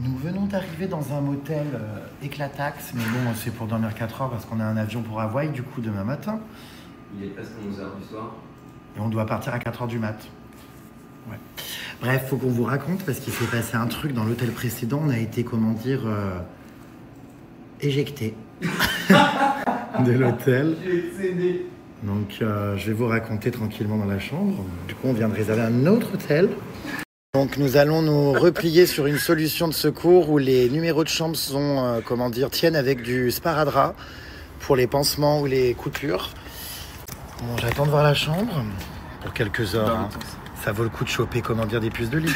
Nous venons d'arriver dans un motel éclataxe, mais bon, c'est pour dormir 4 heures parce qu'on a un avion pour Hawaï, du coup, demain matin. Il est presque 11h du soir. Et on doit partir à 4 heures du mat. Ouais. Bref, faut qu'on vous raconte parce qu'il s'est passé un truc dans l'hôtel précédent. On a été, comment dire, éjecté de l'hôtel. J'ai cédé. Donc, je vais vous raconter tranquillement dans la chambre. Du coup, on vient de réserver un autre hôtel. Donc, nous allons nous replier sur une solution de secours où les numéros de chambre sont, comment dire, tiennent avec du sparadrap pour les pansements ou les coupures. Bon, j'attends de voir la chambre pour quelques heures. Hein. Ça vaut le coup de choper, comment dire, des puces de lit.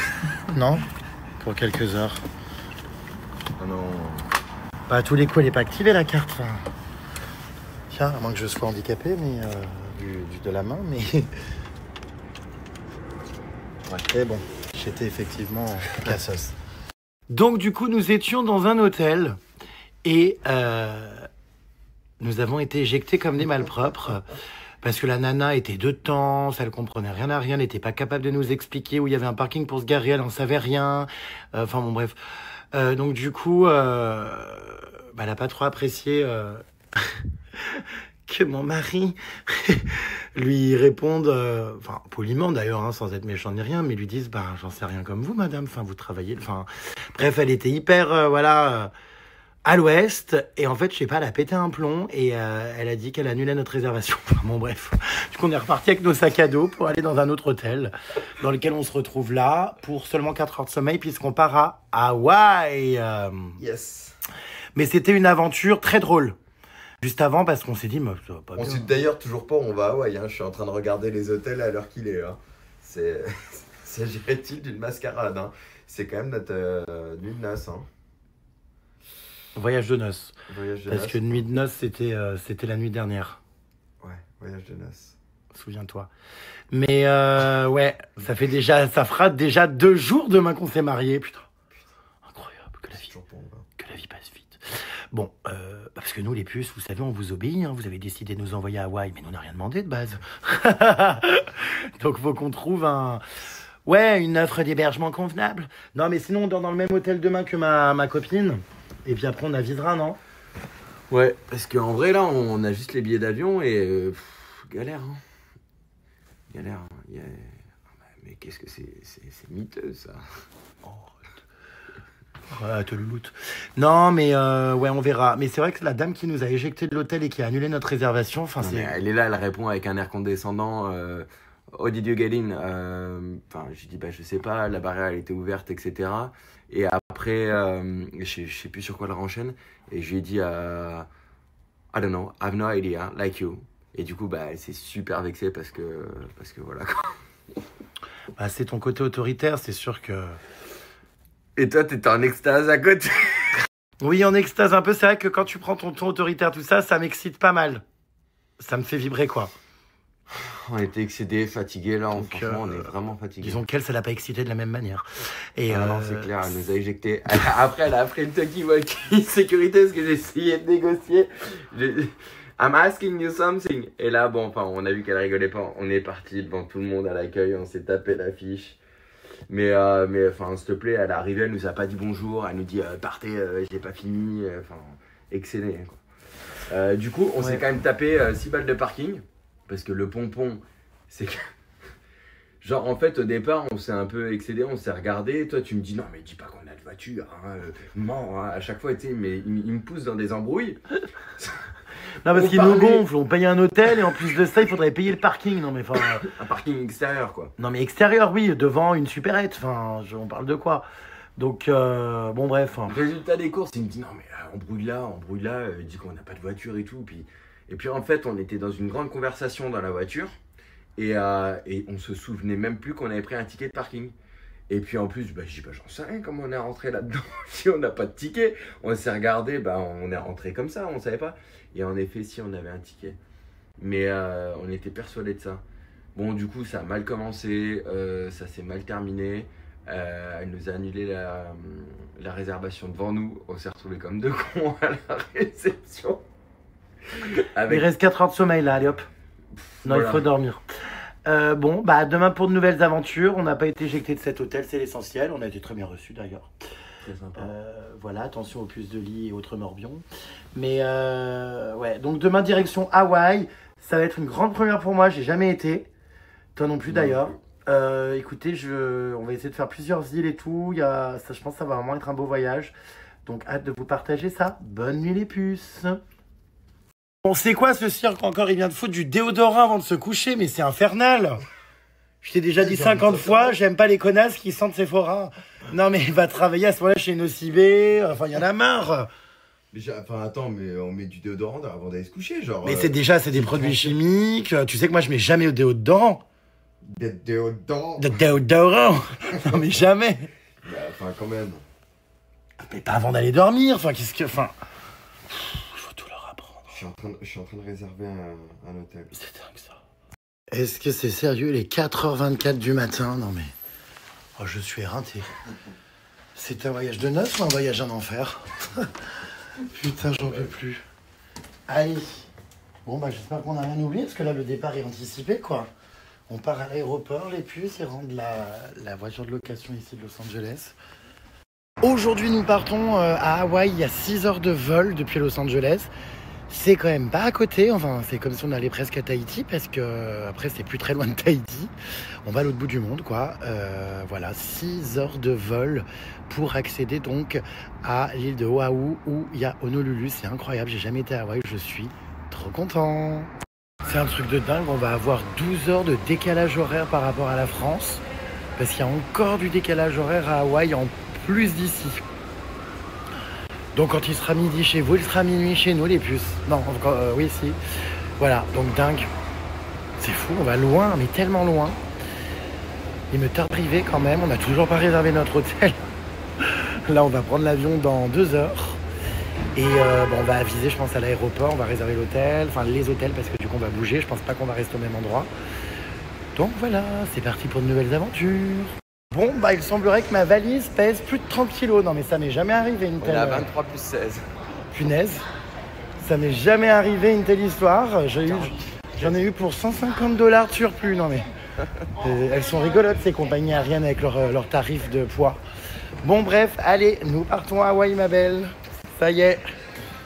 Non? Pour quelques heures. Oh non. Bah, à tous les coups, elle n'est pas activée, la carte. Enfin, tiens, à moins que je sois handicapé, mais de la main, mais... Ouais, et bon, j'étais effectivement cassos. Donc, du coup, nous étions dans un hôtel et nous avons été éjectés comme des malpropres. Parce que la nana était de temps, ça ne comprenait rien à rien, n'était pas capable de nous expliquer où il y avait un parking pour se garer, elle n'en savait rien. Enfin bon, bref. Donc du coup, elle n'a pas trop apprécié que mon mari lui réponde, enfin poliment d'ailleurs, hein, sans être méchant ni rien, mais lui dise, j'en sais rien comme vous, madame, enfin vous travaillez, enfin bref, elle était hyper, voilà... à l'ouest, et en fait, je sais pas, elle a pété un plomb, et elle a dit qu'elle annulait notre réservation. Bon, bref. Du coup, on est reparti avec nos sacs à dos pour aller dans un autre hôtel, dans lequel on se retrouve là, pour seulement 4 heures de sommeil, puisqu'on part à Hawaï. Yes. Mais c'était une aventure très drôle. Juste avant, parce qu'on s'est dit, ça va pas bien. On sait d'ailleurs toujours pas où on va à Hawaï, hein. Je suis en train de regarder les hôtels à l'heure qu'il est, hein. S'agirait-il d'une mascarade, hein. C'est quand même notre nuit de noces, hein. Voyage de noces. Voyage de Parce noces. que nuit de noces, c'était la nuit dernière. Ouais, voyage de noces. Souviens-toi. Mais ouais, ça fera déjà 2 jours demain qu'on s'est mariés. Putain, incroyable que la vie passe vite. Bon, parce que nous les puces, vous savez, on vous obéit. Hein, vous avez décidé de nous envoyer à Hawaï, mais nous on n'a rien demandé de base. Donc faut qu'on trouve une offre d'hébergement convenable. Non, mais sinon on dort dans le même hôtel demain que ma copine. Et puis après on avisera, non? Ouais, parce qu'en vrai là, on a juste les billets d'avion et galère, hein. Galère. Hein. Mais qu'est-ce que c'est miteux ça. Ouais, te louloute. Non, mais ouais, on verra. Mais c'est vrai que la dame qui nous a éjecté de l'hôtel et qui a annulé notre réservation, enfin c'est... Elle est là, elle répond avec un air condescendant. Oh, did you get in? Enfin, je dis je sais pas. La barrière elle était ouverte, etc. Et après, je sais plus sur quoi elle renchaîne. Et je lui ai dit, I don't know, I have no idea, like you. Et du coup, elle s'est super vexée parce que voilà. c'est ton côté autoritaire, c'est sûr que... Et toi, t'étais en extase à côté. Oui, en extase un peu. C'est vrai que quand tu prends ton ton autoritaire, tout ça, ça m'excite pas mal. Ça me fait vibrer, quoi. On était excédés, fatigués, là. Donc, franchement, on est vraiment fatigués. Disons qu'elle, ça l'a pas excité de la même manière. Et non, c'est clair, elle nous a éjectés. Après, elle a pris le talkie-walkie sécurité parce que j'ai essayé de négocier. I'm asking you something. Et là, on a vu qu'elle rigolait pas. On est parti devant tout le monde à l'accueil. On s'est tapé l'affiche. Mais s'il te plaît, elle est arrivée, elle nous a pas dit bonjour. Elle nous dit partez, j'ai pas fini. Excellent, quoi. Du coup, on s'est quand même tapé 6 balles de parking. Parce que le pompon, c'est que... Genre, en fait, au départ, on s'est un peu excédé, on s'est regardé. Toi, tu me dis, non, mais dis pas qu'on a de voiture. Hein, ment, hein, à chaque fois, tu sais, mais il me pousse dans des embrouilles. Non, parce qu'il nous gonfle, on paye un hôtel et en plus de ça, il faudrait payer le parking. Non, mais enfin... Un parking extérieur, quoi. Non, mais extérieur, oui, devant une supérette. Enfin, on parle de quoi? Donc, bon, bref. Résultat des courses, il me dit, non, mais embrouille là. Il dit qu'on n'a pas de voiture et tout. Et puis, en fait, on était dans une grande conversation dans la voiture. Et on se souvenait même plus qu'on avait pris un ticket de parking. Et puis en plus, je dis, j'en sais rien comment on est rentré là-dedans. Si on n'a pas de ticket, on s'est regardé, on est rentré comme ça, on savait pas. Et en effet, si on avait un ticket. Mais on était persuadés de ça. Bon, du coup, ça a mal commencé, ça s'est mal terminé. Elle nous a annulé la réservation devant nous. On s'est retrouvés comme 2 cons à la réception. Il reste 4 heures de sommeil là, allez hop. Non, voilà. Il faut dormir. Demain pour de nouvelles aventures. On n'a pas été éjecté de cet hôtel, c'est l'essentiel. On a été très bien reçus d'ailleurs. Très sympa. Voilà, attention aux puces de lit et autres morbions. Mais ouais, donc demain direction Hawaï. Ça va être une grande première pour moi, j'ai jamais été. Toi non plus d'ailleurs. Écoutez, on va essayer de faire plusieurs îles et tout. Ça, je pense que ça va vraiment être un beau voyage. Donc hâte de vous partager ça. Bonne nuit les puces. On sait quoi ce cirque encore? Il vient de foutre du déodorant avant de se coucher, mais c'est infernal. Je t'ai déjà dit 50 fois, j'aime pas les connasses qui sentent Sephora. Non mais il va travailler à ce moment-là chez Nocibé, enfin il y en a marre. Déjà, enfin attends, mais on met du déodorant avant d'aller se coucher, genre. Mais c'est des produits chimiques, tu sais que moi je mets jamais au déodorant. Des déodorants. De déodorant. Non mais jamais. Bah, enfin quand même. Mais pas avant d'aller dormir, enfin qu'est-ce que... Enfin... Il faut tout leur apprendre. Je suis en train de réserver un hôtel. C'est dingue ça. Est-ce que c'est sérieux, les 4h24 du matin? Non mais... Oh, je suis éreinté. C'est un voyage de noces ou un voyage en enfer? Putain, j'en peux plus. Allez. Bon, bah j'espère qu'on n'a rien oublié, parce que là, le départ est anticipé, quoi. On part à l'aéroport, les puces, et rendent la voiture de location ici de Los Angeles. Aujourd'hui, nous partons à Hawaï. Il y a 6 heures de vol depuis Los Angeles. C'est quand même pas à côté, enfin c'est comme si on allait presque à Tahiti parce que après c'est plus très loin de Tahiti. On va à l'autre bout du monde quoi. Voilà, 6 heures de vol pour accéder donc à l'île de Oahu où il y a Honolulu. C'est incroyable, j'ai jamais été à Hawaï, je suis trop content. C'est un truc de dingue, on va avoir 12 heures de décalage horaire par rapport à la France parce qu'il y a encore du décalage horaire à Hawaï en plus d'ici. Donc quand il sera midi chez vous, il sera minuit chez nous les puces. Non, encore, oui, si. Voilà, donc dingue. C'est fou, on va loin, mais tellement loin. Il me tarde d'arriver quand même, on n'a toujours pas réservé notre hôtel. Là, on va prendre l'avion dans 2 heures. Et on va aviser, je pense, à l'aéroport, on va réserver l'hôtel, enfin les hôtels, parce que du coup, on va bouger. Je pense pas qu'on va rester au même endroit. Donc voilà, c'est parti pour de nouvelles aventures. Bon, bah il semblerait que ma valise pèse plus de 30 kilos. Non mais ça m'est jamais arrivé une telle... On est à 23 plus 16. Punaise. Ça m'est jamais arrivé une telle histoire. J'en ai eu pour $150 de surplus. Non mais... elles sont rigolotes ces compagnies aériennes avec leurs tarifs de poids. Bon bref, allez, nous partons à Hawaï ma belle. Ça y est.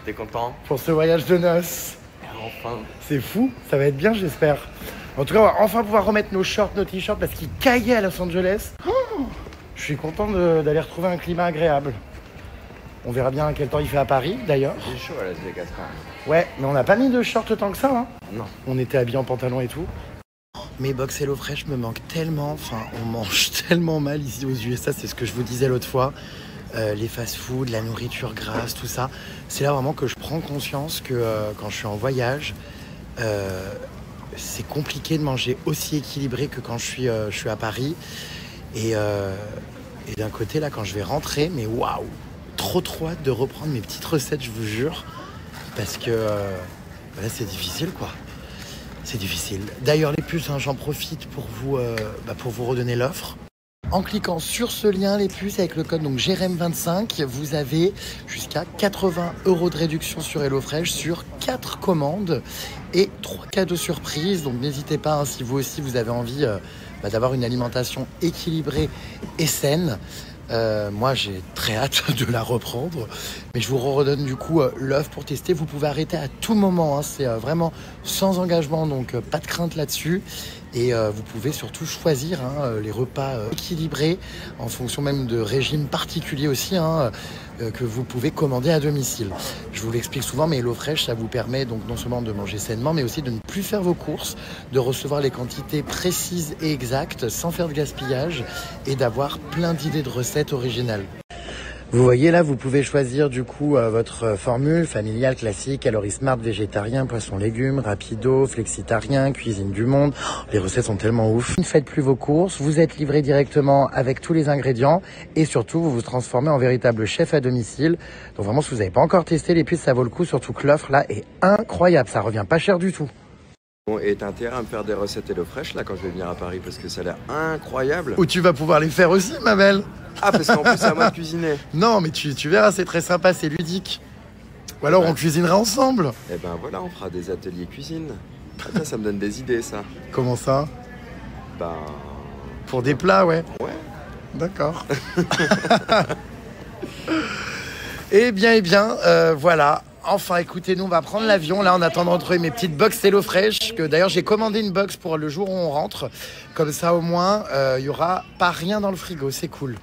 T'es content? Pour ce voyage de noces. Enfin. C'est fou, ça va être bien j'espère. En tout cas, on va enfin pouvoir remettre nos shorts, nos t-shirts parce qu'il caillait à Los Angeles. Je suis content d'aller retrouver un climat agréable. On verra bien à quel temps il fait à Paris, d'ailleurs. C'est chaud à Las Vegas quand même. Ouais, mais on n'a pas mis de short tant que ça. Hein. Non. On était habillés en pantalon et tout. Mes box HelloFresh me manquent tellement. Enfin, on mange tellement mal ici aux USA. C'est ce que je vous disais l'autre fois. Les fast-food, la nourriture grasse, tout ça. C'est là vraiment que je prends conscience que quand je suis en voyage... c'est compliqué de manger aussi équilibré que quand je suis à Paris. Et d'un côté, là, quand je vais rentrer, mais waouh, trop hâte de reprendre mes petites recettes, je vous jure. Parce que là, c'est difficile, quoi. C'est difficile. D'ailleurs, les puces, hein, j'en profite pour vous redonner l'offre. En cliquant sur ce lien, les puces, avec le code donc GRM25, vous avez jusqu'à 80 € de réduction sur HelloFresh sur 4 commandes et 3 cadeaux surprises. Donc n'hésitez pas, hein, si vous aussi vous avez envie d'avoir une alimentation équilibrée et saine. Moi, j'ai très hâte de la reprendre. Mais je vous redonne du coup l'offre pour tester. Vous pouvez arrêter à tout moment. Hein. C'est vraiment sans engagement, donc pas de crainte là-dessus. Et vous pouvez surtout choisir les repas équilibrés en fonction même de régimes particuliers aussi que vous pouvez commander à domicile. Je vous l'explique souvent, mais HelloFresh, ça vous permet donc non seulement de manger sainement, mais aussi de ne plus faire vos courses, de recevoir les quantités précises et exactes sans faire de gaspillage et d'avoir plein d'idées de recettes originales. Vous voyez là, vous pouvez choisir du coup votre formule familiale classique, calories smart, végétarien, poisson, légumes, rapido, flexitarien, cuisine du monde. Les recettes sont tellement ouf. Ne faites plus vos courses, vous êtes livré directement avec tous les ingrédients et surtout vous vous transformez en véritable chef à domicile. Donc vraiment, si vous n'avez pas encore testé les puces, ça vaut le coup, surtout que l'offre là est incroyable, ça revient pas cher du tout. Bon, et t'as intérêt à me faire des recettes HelloFresh là quand je vais venir à Paris parce que ça a l'air incroyable. Ou tu vas pouvoir les faire aussi, ma belle. Ah, parce qu'en plus c'est à moi de cuisiner. Non, mais tu verras, c'est très sympa, c'est ludique. Ou alors on cuisinera ensemble. Eh ben voilà, on fera des ateliers cuisine. Ah, ça me donne des idées ça. Comment ça? Ben... Pour des plats, ouais. Ouais. D'accord. Eh bien, voilà. Enfin, écoutez, nous, on va prendre l'avion. Là, en attendant de retrouver mes petites box HelloFresh. Que d'ailleurs, j'ai commandé une box pour le jour où on rentre. Comme ça, au moins, il n'y aura pas rien dans le frigo. C'est cool.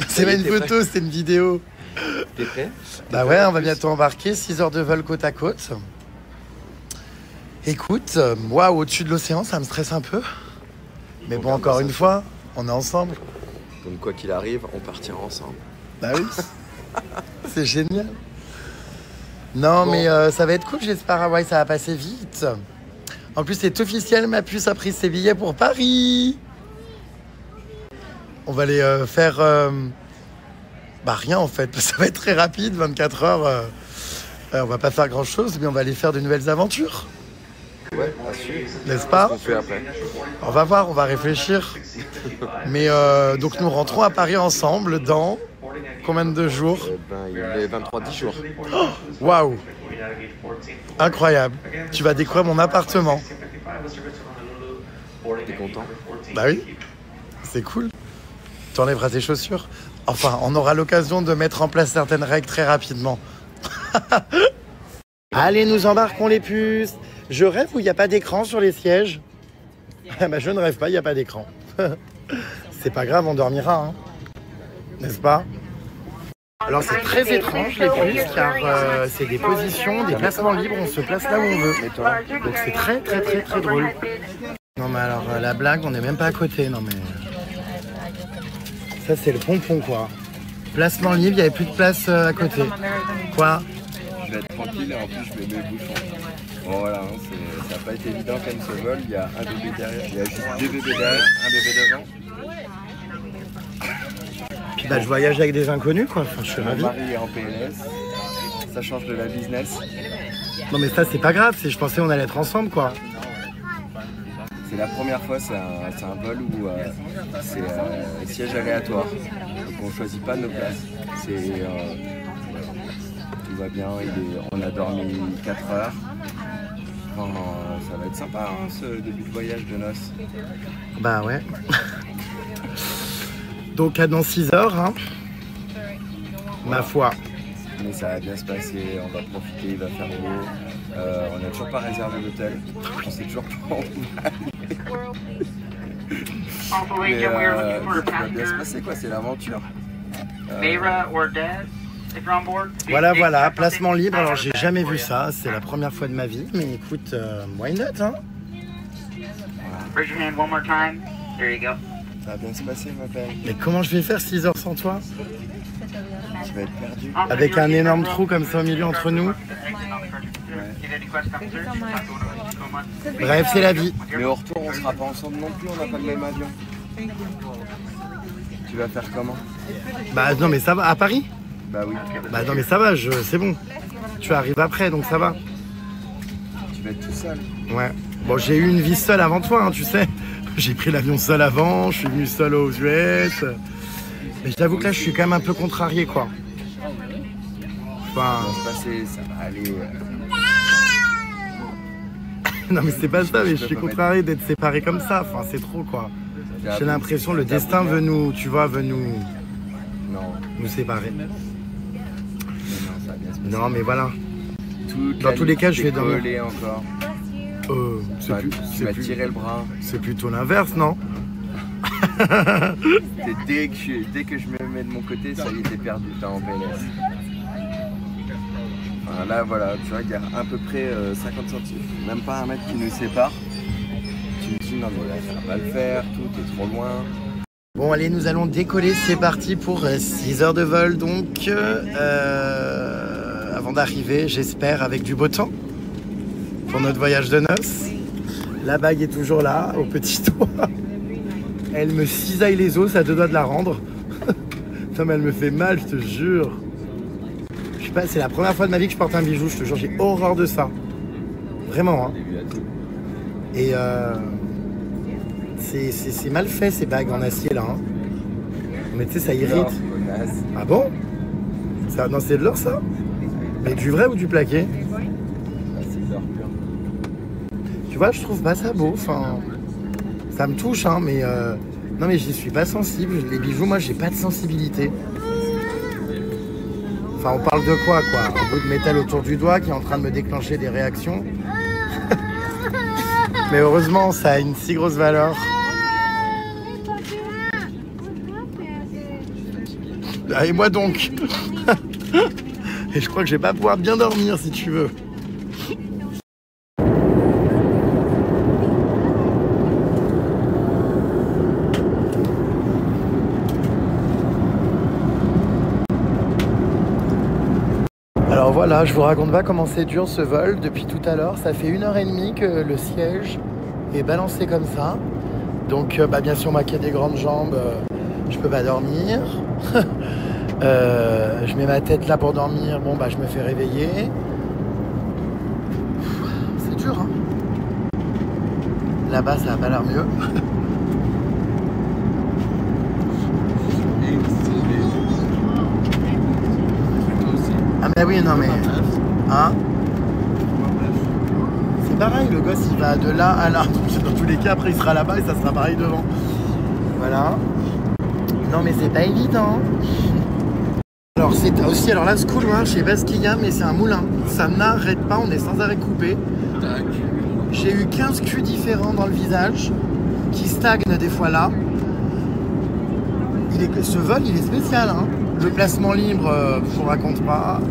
C'est pas une photo, c'est une vidéo. T'es prêt? Bah ouais, on va bientôt embarquer. 6 heures de vol côte à côte. Écoute, moi, au-dessus de l'océan, ça me stresse un peu. Mais bon, encore une fois, on est ensemble. Donc quoi qu'il arrive, on partira ensemble. Bah oui. C'est génial. Non, bon. Mais ça va être cool, j'espère. Hawaï, ça va passer vite. En plus, c'est officiel, ma puce a pris ses billets pour Paris. On va aller faire... Bah rien en fait, ça va être très rapide, 24 heures. On va pas faire grand-chose, mais on va aller faire de nouvelles aventures. Ouais, à suivre. N'est-ce pas? Qu'est-ce qu'on fait après? On va voir, on va réfléchir. Mais donc nous rentrons à Paris ensemble dans combien de jours? Il est 10 jours. Waouh! Incroyable. Tu vas découvrir mon appartement. T'es content? Bah oui, c'est cool. Tu enlèveras tes chaussures. Enfin, on aura l'occasion de mettre en place certaines règles très rapidement. Allez, nous embarquons les puces. Je rêve où il n'y a pas d'écran sur les sièges. Bah, je ne rêve pas, il n'y a pas d'écran. C'est pas grave, on dormira, hein. N'est-ce pas? Alors c'est très étrange les puces car c'est des positions, des placements libres, on se place là où on veut. Donc c'est très drôle. Non mais alors la blague, on n'est même pas à côté, non mais... Ça c'est le pompon quoi. Placement libre, il n'y avait plus de place à côté. Quoi? Je vais être tranquille et en plus je mets mes bouchons. Bon voilà, hein, ça n'a pas été évident comme ce vol, il y a un bébé derrière, il y a juste deux bébés derrière, un bébé devant. Puis bah je voyage avec des inconnus quoi, enfin, je suis ravi. Mon mari est en PLS, ça change de la business. Non mais ça c'est pas grave, je pensais on allait être ensemble quoi. C'est la première fois, c'est un vol où c'est siège aléatoire. Donc on ne choisit pas nos places. Tout va bien, on a dormi 4 heures. Enfin, ça va être sympa hein, ce début de voyage de noces. Bah ouais. Donc à dans 6 heures, hein. Ma foi. Mais ça va bien se passer, on va profiter, il va faire beau. On n'a toujours pas réservé l'hôtel. On sait toujours pas où on va aller. Mais ça va bien se passer quoi, c'est l'aventure. Voilà, placement libre. Alors j'ai jamais vu ça, c'est la première fois de ma vie. Mais écoute, why not, hein? Ça va bien se passer ma belle. Mais comment je vais faire 6 heures sans toi? Tu vas être perdu. Avec un énorme trou comme ça au milieu entre nous. Bref, c'est la vie. Mais au retour, on sera pas ensemble non plus, on n'a pas le même avion. Tu vas faire comment? Bah non mais ça va, à Paris? Bah oui. Bah non mais ça va, c'est bon. Tu arrives après, donc ça va. Tu vas être tout seul. Ouais. Bon, j'ai eu une vie seule avant toi, hein, tu sais. J'ai pris l'avion seul avant, je suis venu seul aux US. Mais je t'avoue que là, je suis quand même un peu contrarié, quoi. Enfin... Ça va se passer, ça va aller... Non mais c'est pas ça, mais je suis contrarié d'être séparé comme ça. Enfin, c'est trop, quoi. J'ai l'impression le destin veut nous, tu vois, veut nous... nous séparer. Mais non, ça va bien se passer. Non, mais voilà. Dans tous les cas, je vais dormir. Encore. Tu vas tirer le bras. C'est plutôt l'inverse, non? Dès que je me mets de mon côté, ça y est, t'es perdu, t'es en PLS. Enfin, là, voilà, tu vois, il y a à peu près 50 cm, même pas un mètre qui nous sépare. Tu me dis, non mais là, ça va pas le faire, tout est trop loin. Bon, allez, nous allons décoller, c'est parti pour 6 heures de vol, donc avant d'arriver, j'espère, avec du beau temps pour notre voyage de noces. La bague est toujours là, au petit doigt. Elle me cisaille les os, ça te doit de la rendre. Putain, mais elle me fait mal, je te jure. Je sais pas, c'est la première fois de ma vie que je porte un bijou, je te jure, j'ai horreur de ça. Vraiment, hein. Et c'est mal fait ces bagues en acier là. Hein. Mais tu sais, ça irrite. Ah bon? Ça, non, c'est de l'or ça? Mais du vrai ou du plaqué? C'est de l'or pur. Tu vois, je trouve pas ça beau. Enfin, ça me touche, hein, mais Non mais j'y suis pas sensible, les bijoux, moi j'ai pas de sensibilité. Enfin on parle de quoi Un bout de métal autour du doigt qui est en train de me déclencher des réactions. Mais heureusement ça a une si grosse valeur. Ah, et moi donc. Et je crois que je vais pas pouvoir bien dormir si tu veux. Alors voilà, je vous raconte pas comment c'est dur ce vol depuis tout à l'heure. Ça fait 1h30 que le siège est balancé comme ça. Donc bien sûr moi qui ai des grandes jambes, je peux pas dormir. Je mets ma tête là pour dormir, bon bah je me fais réveiller. C'est dur hein. Là-bas ça a pas l'air mieux. Ah mais oui non mais... Hein? C'est pareil, le gosse il va de là à là. Dans tous les cas après il sera là-bas et ça sera pareil devant. Voilà. Non mais c'est pas évident. Alors c'est aussi, alors là ce couloir, je sais pas ce qu'il y a mais c'est un moulin. Ça n'arrête pas, on est sans arrêt coupé. J'ai eu 15 culs différents dans le visage, qui stagnent des fois là. Ce vol il est spécial hein. Le placement libre, je vous raconte pas.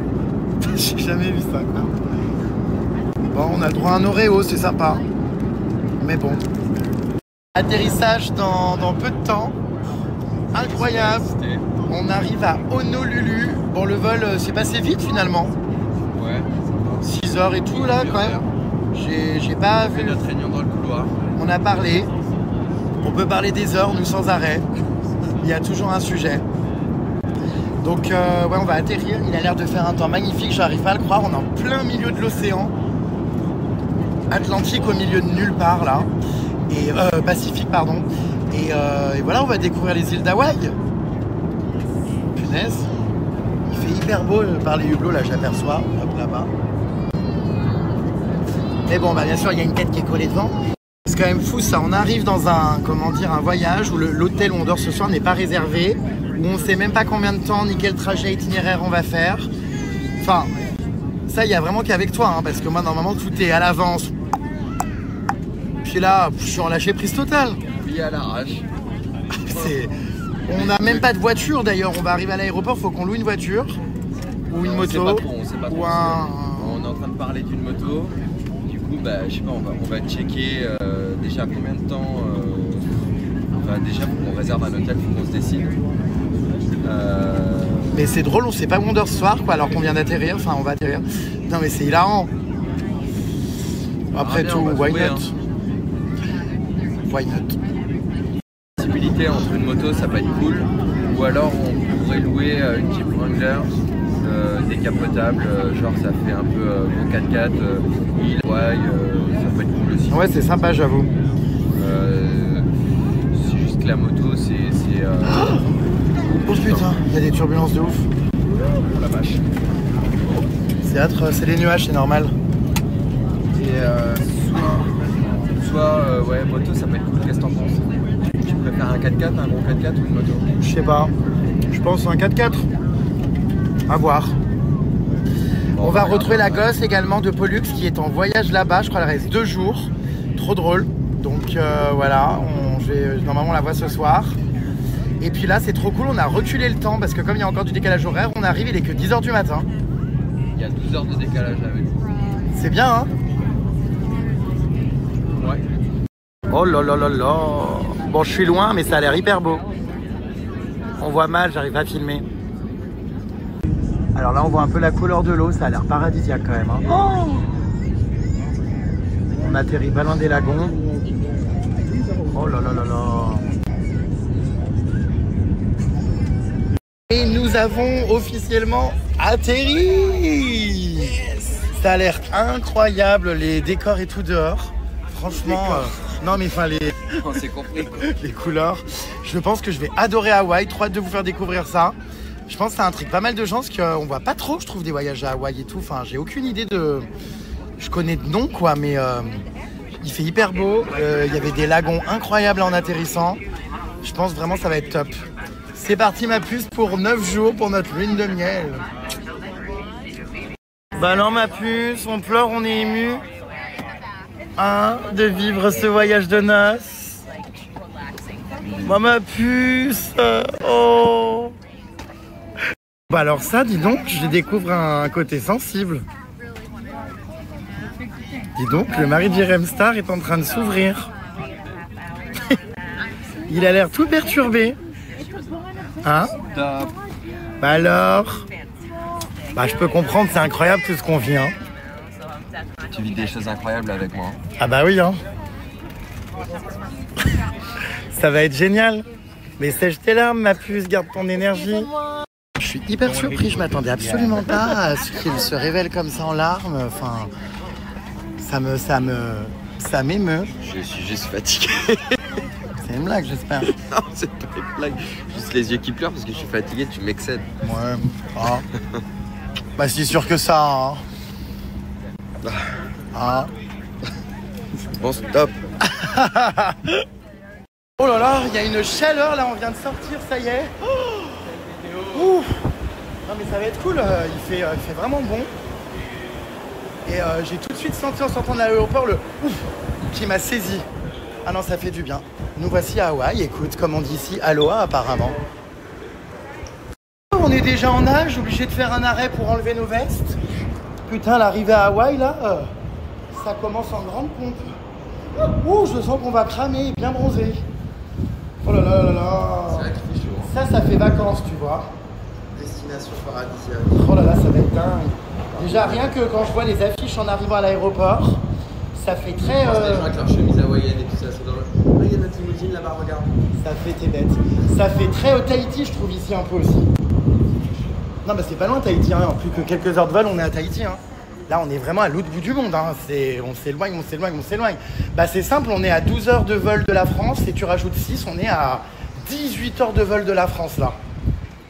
J'ai jamais vu ça quoi. Bon on a le droit à un Oreo, c'est sympa. Mais bon. Atterrissage dans peu de temps. Incroyable. On arrive à Honolulu. Bon le vol s'est passé vite finalement. Ouais. 6 heures et tout là quand même. J'ai pas vu. Notre réunion dans le couloir. On a parlé. On peut parler des heures, nous sans arrêt. Il y a toujours un sujet. Donc ouais on va atterrir. Il a l'air de faire un temps magnifique, j'arrive pas à le croire. On est en plein milieu de l'océan Atlantique, au milieu de nulle part là. Et Pacifique pardon. Et voilà on va découvrir les îles d'Hawaï. Punaise. Il fait hyper beau par les hublots là j'aperçois. Hop là-bas. Mais bon bah bien sûr il y a une tête qui est collée devant. C'est quand même fou ça, on arrive dans un, comment dire, un voyage où l'hôtel où on dort ce soir n'est pas réservé, où on sait même pas combien de temps ni quel trajet itinéraire on va faire. Enfin, ça il y a vraiment qu'avec toi, hein, parce que moi normalement tout est à l'avance. Puis là, je suis en lâcher prise totale. Puis à l'arrache. On n'a même pas de voiture d'ailleurs, on va arriver à l'aéroport, faut qu'on loue une voiture, ou une moto, on sait pas trop, ou un... On est en train de parler d'une moto. Bah, je sais pas, on va checker déjà combien de temps. Enfin, déjà, faut qu'on réserve un hôtel, faut qu'on se décide. Mais c'est drôle, on sait pas où on dort ce soir, quoi, alors qu'on vient d'atterrir. Enfin, on va atterrir. Non, mais c'est hilarant. Après bien, tout, why trouver, not Why not Possibilité entre une moto, ça peut être cool. Ou alors, on pourrait louer une Jeep Wrangler. Décapotable, genre ça fait un peu gros 4x4, île, Hawaï, ça peut être cool aussi. Ouais c'est sympa j'avoue. C'est juste que la moto c'est... Oh putain, il y a des turbulences de ouf. Oh la vache. C'est les nuages, c'est normal. Et soit ouais moto ça peut être cool, qu'est-ce que t'en penses? Tu préfères un 4x4, un gros 4x4 ou une moto? Je sais pas, je pense un 4x4. À voir. Bon, on va retrouver la gosse également de Pollux qui est en voyage là-bas. Je crois qu'elle reste 2 jours. Trop drôle. Donc voilà, normalement on la voit ce soir. Et puis là c'est trop cool, on a reculé le temps parce que comme il y a encore du décalage horaire, on arrive, il est que 10 h du matin. Il y a 12 heures de décalage avec vous. C'est bien hein. Ouais. Oh là là là là. Bon je suis loin mais ça a l'air hyper beau. On voit mal, j'arrive pas à filmer. Alors là on voit un peu la couleur de l'eau, ça a l'air paradisiaque quand même. Hein. Oh on atterrit pas loin des lagons. Oh là là là là. Et nous avons officiellement atterri. Yes. Ça a l'air incroyable, les décors et tout dehors. Franchement, non mais enfin on s'est compris quoi. Les couleurs. Je pense que je vais adorer Hawaï, trop hâte de vous faire découvrir ça. Je pense que ça intrigue pas mal de gens parce qu'on voit pas trop, je trouve, des voyages à Hawaï et tout. Enfin, j'ai aucune idée de... Je connais de nom, quoi, mais il fait hyper beau. Il y avait des lagons incroyables en atterrissant. Je pense vraiment que ça va être top. C'est parti ma puce pour 9 jours pour notre lune de miel. Bah alors ma puce, on pleure, on est ému. Hein, de vivre ce voyage de noces. Moi ma puce, oh. Bah alors ça, dis donc, je découvre un côté sensible. Dis donc, le mari de Jérém Star est en train de s'ouvrir. Il a l'air tout perturbé. Hein? Top. Bah alors? Bah je peux comprendre, c'est incroyable tout ce qu'on vit, hein. Tu vis des choses incroyables avec moi. Ah bah oui, hein. Ça va être génial. Mais sèche tes larmes, ma puce, garde ton énergie. Je suis hyper surpris, je m'attendais absolument pas à ce qu'il se révèle comme ça en larmes. Enfin, ça m'émeut. Je suis juste fatigué. C'est une blague, j'espère. Non, c'est pas une blague. Juste les yeux qui pleurent parce que je suis fatigué, tu m'excèdes. Ouais. Ah. Bah c'est sûr que ça, hein. Ah. Bon, stop. Oh là là, il y a une chaleur là, on vient de sortir, ça y est. Ouh. Non mais ça va être cool, il fait vraiment bon. Et j'ai tout de suite senti en sortant de l'aéroport le ouf qui m'a saisi. Ah non, ça fait du bien. Nous voici à Hawaï, écoute, comme on dit ici, aloha apparemment. On est déjà en nage, obligé de faire un arrêt pour enlever nos vestes. Putain, l'arrivée à Hawaï là, ça commence en grande pompe. Ouh, je sens qu'on va cramer, bien bronzer. Oh là là là là. C'est vrai qu'il fait chaud. Ça fait vacances, tu vois. Destination paradisiaque. Oh là là, ça va être dingue. Déjà, rien que quand je vois les affiches en arrivant à l'aéroport, ça fait très... Les gens avec leur chemise hawaïenne et tout ça, c'est dans le... Ah, il y a notre limousine là-bas, regarde. Ça fait tes bêtes. Ça fait très Tahiti, je trouve, ici un peu aussi. Non, bah c'est pas loin Tahiti, hein. En plus que quelques heures de vol, on est à Tahiti, hein. Là, on est vraiment à l'autre bout du monde, hein. On s'éloigne, on s'éloigne, on s'éloigne. Bah c'est simple, on est à 12 heures de vol de la France et tu rajoutes 6, on est à 18 heures de vol de la France, là.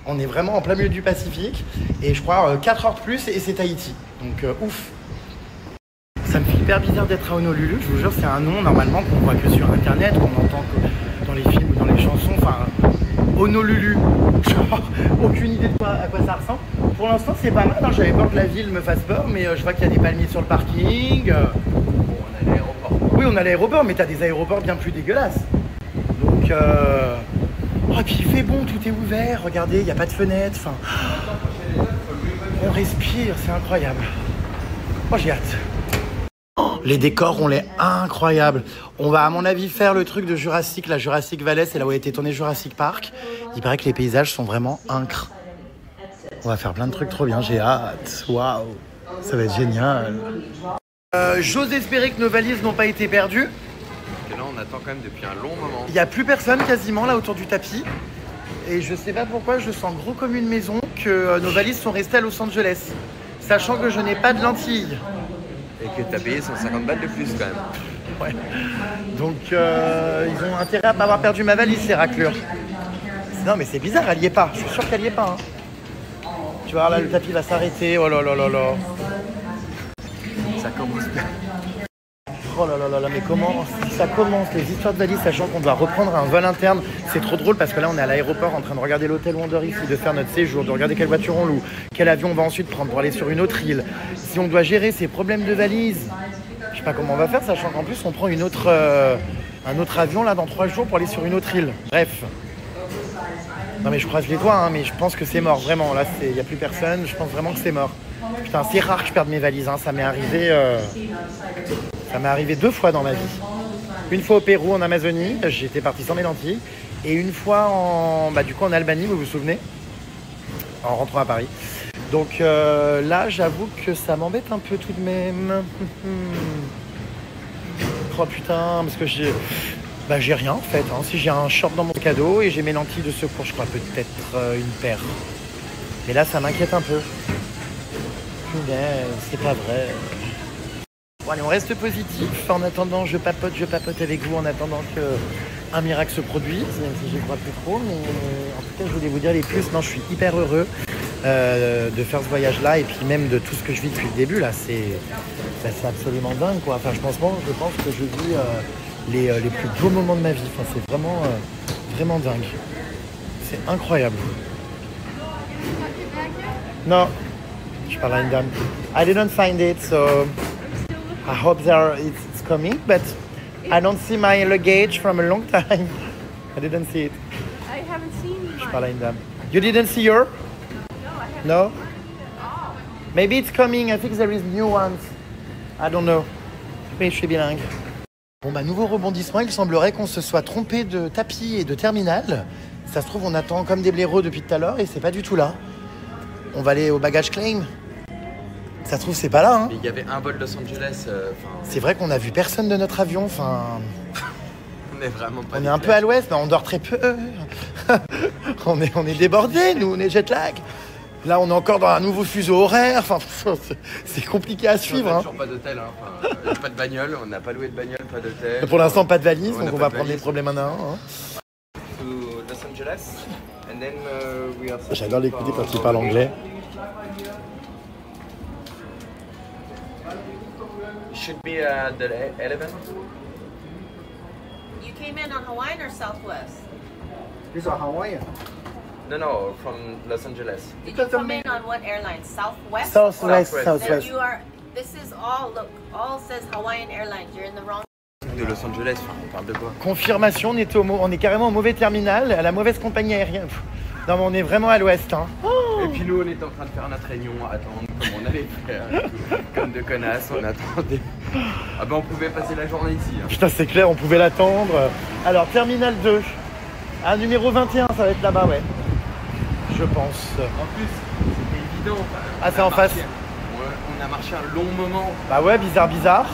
On est vraiment en plein milieu du Pacifique et je crois 4 heures de plus et c'est Tahiti. Donc ouf. Ça me fait hyper bizarre d'être à Honolulu, je vous jure, c'est un nom normalement qu'on voit que sur internet, qu'on entend que dans les films ou dans les chansons. Enfin, Honolulu, genre, aucune idée de à quoi ça ressemble. Pour l'instant, c'est pas mal, hein. J'avais peur que la ville me fasse peur, mais je vois qu'il y a des palmiers sur le parking. Bon, on a l'aéroport. Oui, on a l'aéroport, mais t'as des aéroports bien plus dégueulasses. Donc, oh, et puis il fait bon, tout est ouvert, regardez, il n'y a pas de fenêtre. Enfin, on respire, c'est incroyable. Oh, j'ai hâte. Les décors ont l'air incroyables. On va à mon avis faire le truc de Jurassic, la Jurassic Valley, c'est là où a été tourné Jurassic Park. Il paraît que les paysages sont vraiment incroyables. On va faire plein de trucs trop bien, j'ai hâte. Waouh, ça va être génial. J'ose espérer que nos valises n'ont pas été perdues. Et là, on attend quand même depuis un long moment. Il n'y a plus personne quasiment là autour du tapis. Et je sais pas pourquoi, je sens gros comme une maison que nos valises sont restées à Los Angeles. Sachant que je n'ai pas de lentilles. Et que t'as payé 150 balles de plus quand même. Ouais. Donc ils ont intérêt à pas avoir perdu ma valise, ces raclures. Non mais c'est bizarre, elle y est pas. Je suis sûr qu'elle y est pas. Hein. Tu vois là, le tapis va s'arrêter. Oh là là là là. Ça commence bien. Oh là là là là, mais comment ça commence les histoires de valises, sachant qu'on doit reprendre un vol interne. C'est trop drôle parce que là on est à l'aéroport en train de regarder l'hôtel où on dort ici, de faire notre séjour, de regarder quelle voiture on loue, quel avion on va ensuite prendre pour aller sur une autre île. Si on doit gérer ces problèmes de valises, je sais pas comment on va faire, sachant qu'en plus on prend un autre avion là dans 3 jours pour aller sur une autre île. Bref. Non mais je croise les doigts, hein, mais je pense que c'est mort, vraiment. Là il n'y a plus personne, je pense vraiment que c'est mort. Putain, c'est rare que je perde mes valises, hein. Ça m'est arrivé 2 fois dans ma vie. Une fois au Pérou, en Amazonie, j'étais parti sans mes lentilles. Et une fois en Albanie, vous vous souvenez, en rentrant à Paris. Donc là, j'avoue que ça m'embête un peu tout de même. Oh putain, parce que j'ai rien en fait. Hein. Si j'ai un short dans mon cadeau et j'ai mes lentilles de secours, je crois peut-être une paire. Mais là, ça m'inquiète un peu. Mais c'est pas vrai. Bon allez, on reste positif. En attendant, je papote avec vous en attendant qu'un miracle se produise, même si je crois plus trop. Mais en tout cas, je voulais vous dire les plus. Non, je suis hyper heureux de faire ce voyage-là et puis même de tout ce que je vis depuis le début. Là, c'est absolument dingue, quoi. Enfin, je pense que je vis les plus beaux moments de ma vie. Enfin, c'est vraiment dingue. C'est incroyable. Non, je parle à une dame. I didn't find it, so I hope it's coming, but I don't see my luggage from a long time. I didn't see it. I haven't seen mine. Je parle à une dame. You didn't see your? No, I haven't. No? Maybe it's coming. I think there is new ones. I don't know. Mais je suis bilingue. Bon bah nouveau rebondissement, il semblerait qu'on se soit trompé de tapis et de terminal. Ça se trouve on attend comme des blaireaux depuis tout à l'heure et c'est pas du tout là. On va aller au baggage claim. Ça se trouve c'est pas là hein. Mais il y avait un vol Los Angeles. C'est vrai qu'on a vu personne de notre avion, enfin... On est vraiment pas. On est un peu à l'ouest, mais on dort très peu. on est débordés, nous, on est jet lag. Là, on est encore dans un nouveau fuseau horaire. Enfin, c'est compliqué à suivre. On n'a Hein. toujours pas d'hôtel, hein. Enfin, pas de bagnole, on n'a pas loué de bagnole, pas d'hôtel. Pour l'instant, pas de valise, On donc n'a on pas va de prendre les valise. problèmes un à un. Hein. To Los Angeles, and then we are. J'adore l'écouter quand il parle anglais. Should be at the 11. You came in on Hawaiian or Southwest? These are Hawaiian. No, from Los Angeles. Did you come in on what airline? Southwest? Southwest, Southwest. Then Southwest. you are. This is all. Look, all says Hawaiian Airlines. You're in the wrong. De Los Angeles, enfin, on parle de quoi? Confirmation, on est carrément au mauvais terminal, à la mauvaise compagnie aérienne. Pff. Non, mais on est vraiment à l'ouest. Hein. Et puis nous, on était en train de faire notre réunion, attendre comme on allait faire. Comme de connasses, on attendait. Ah ben on pouvait passer la journée ici. Hein. Putain, c'est clair, on pouvait l'attendre. Alors, terminal 2. Ah, numéro 21, ça va être là-bas, ouais. Je pense. En plus, c'était évident. Ah, c'est en face. On a marché un long moment. Bah ouais, bizarre.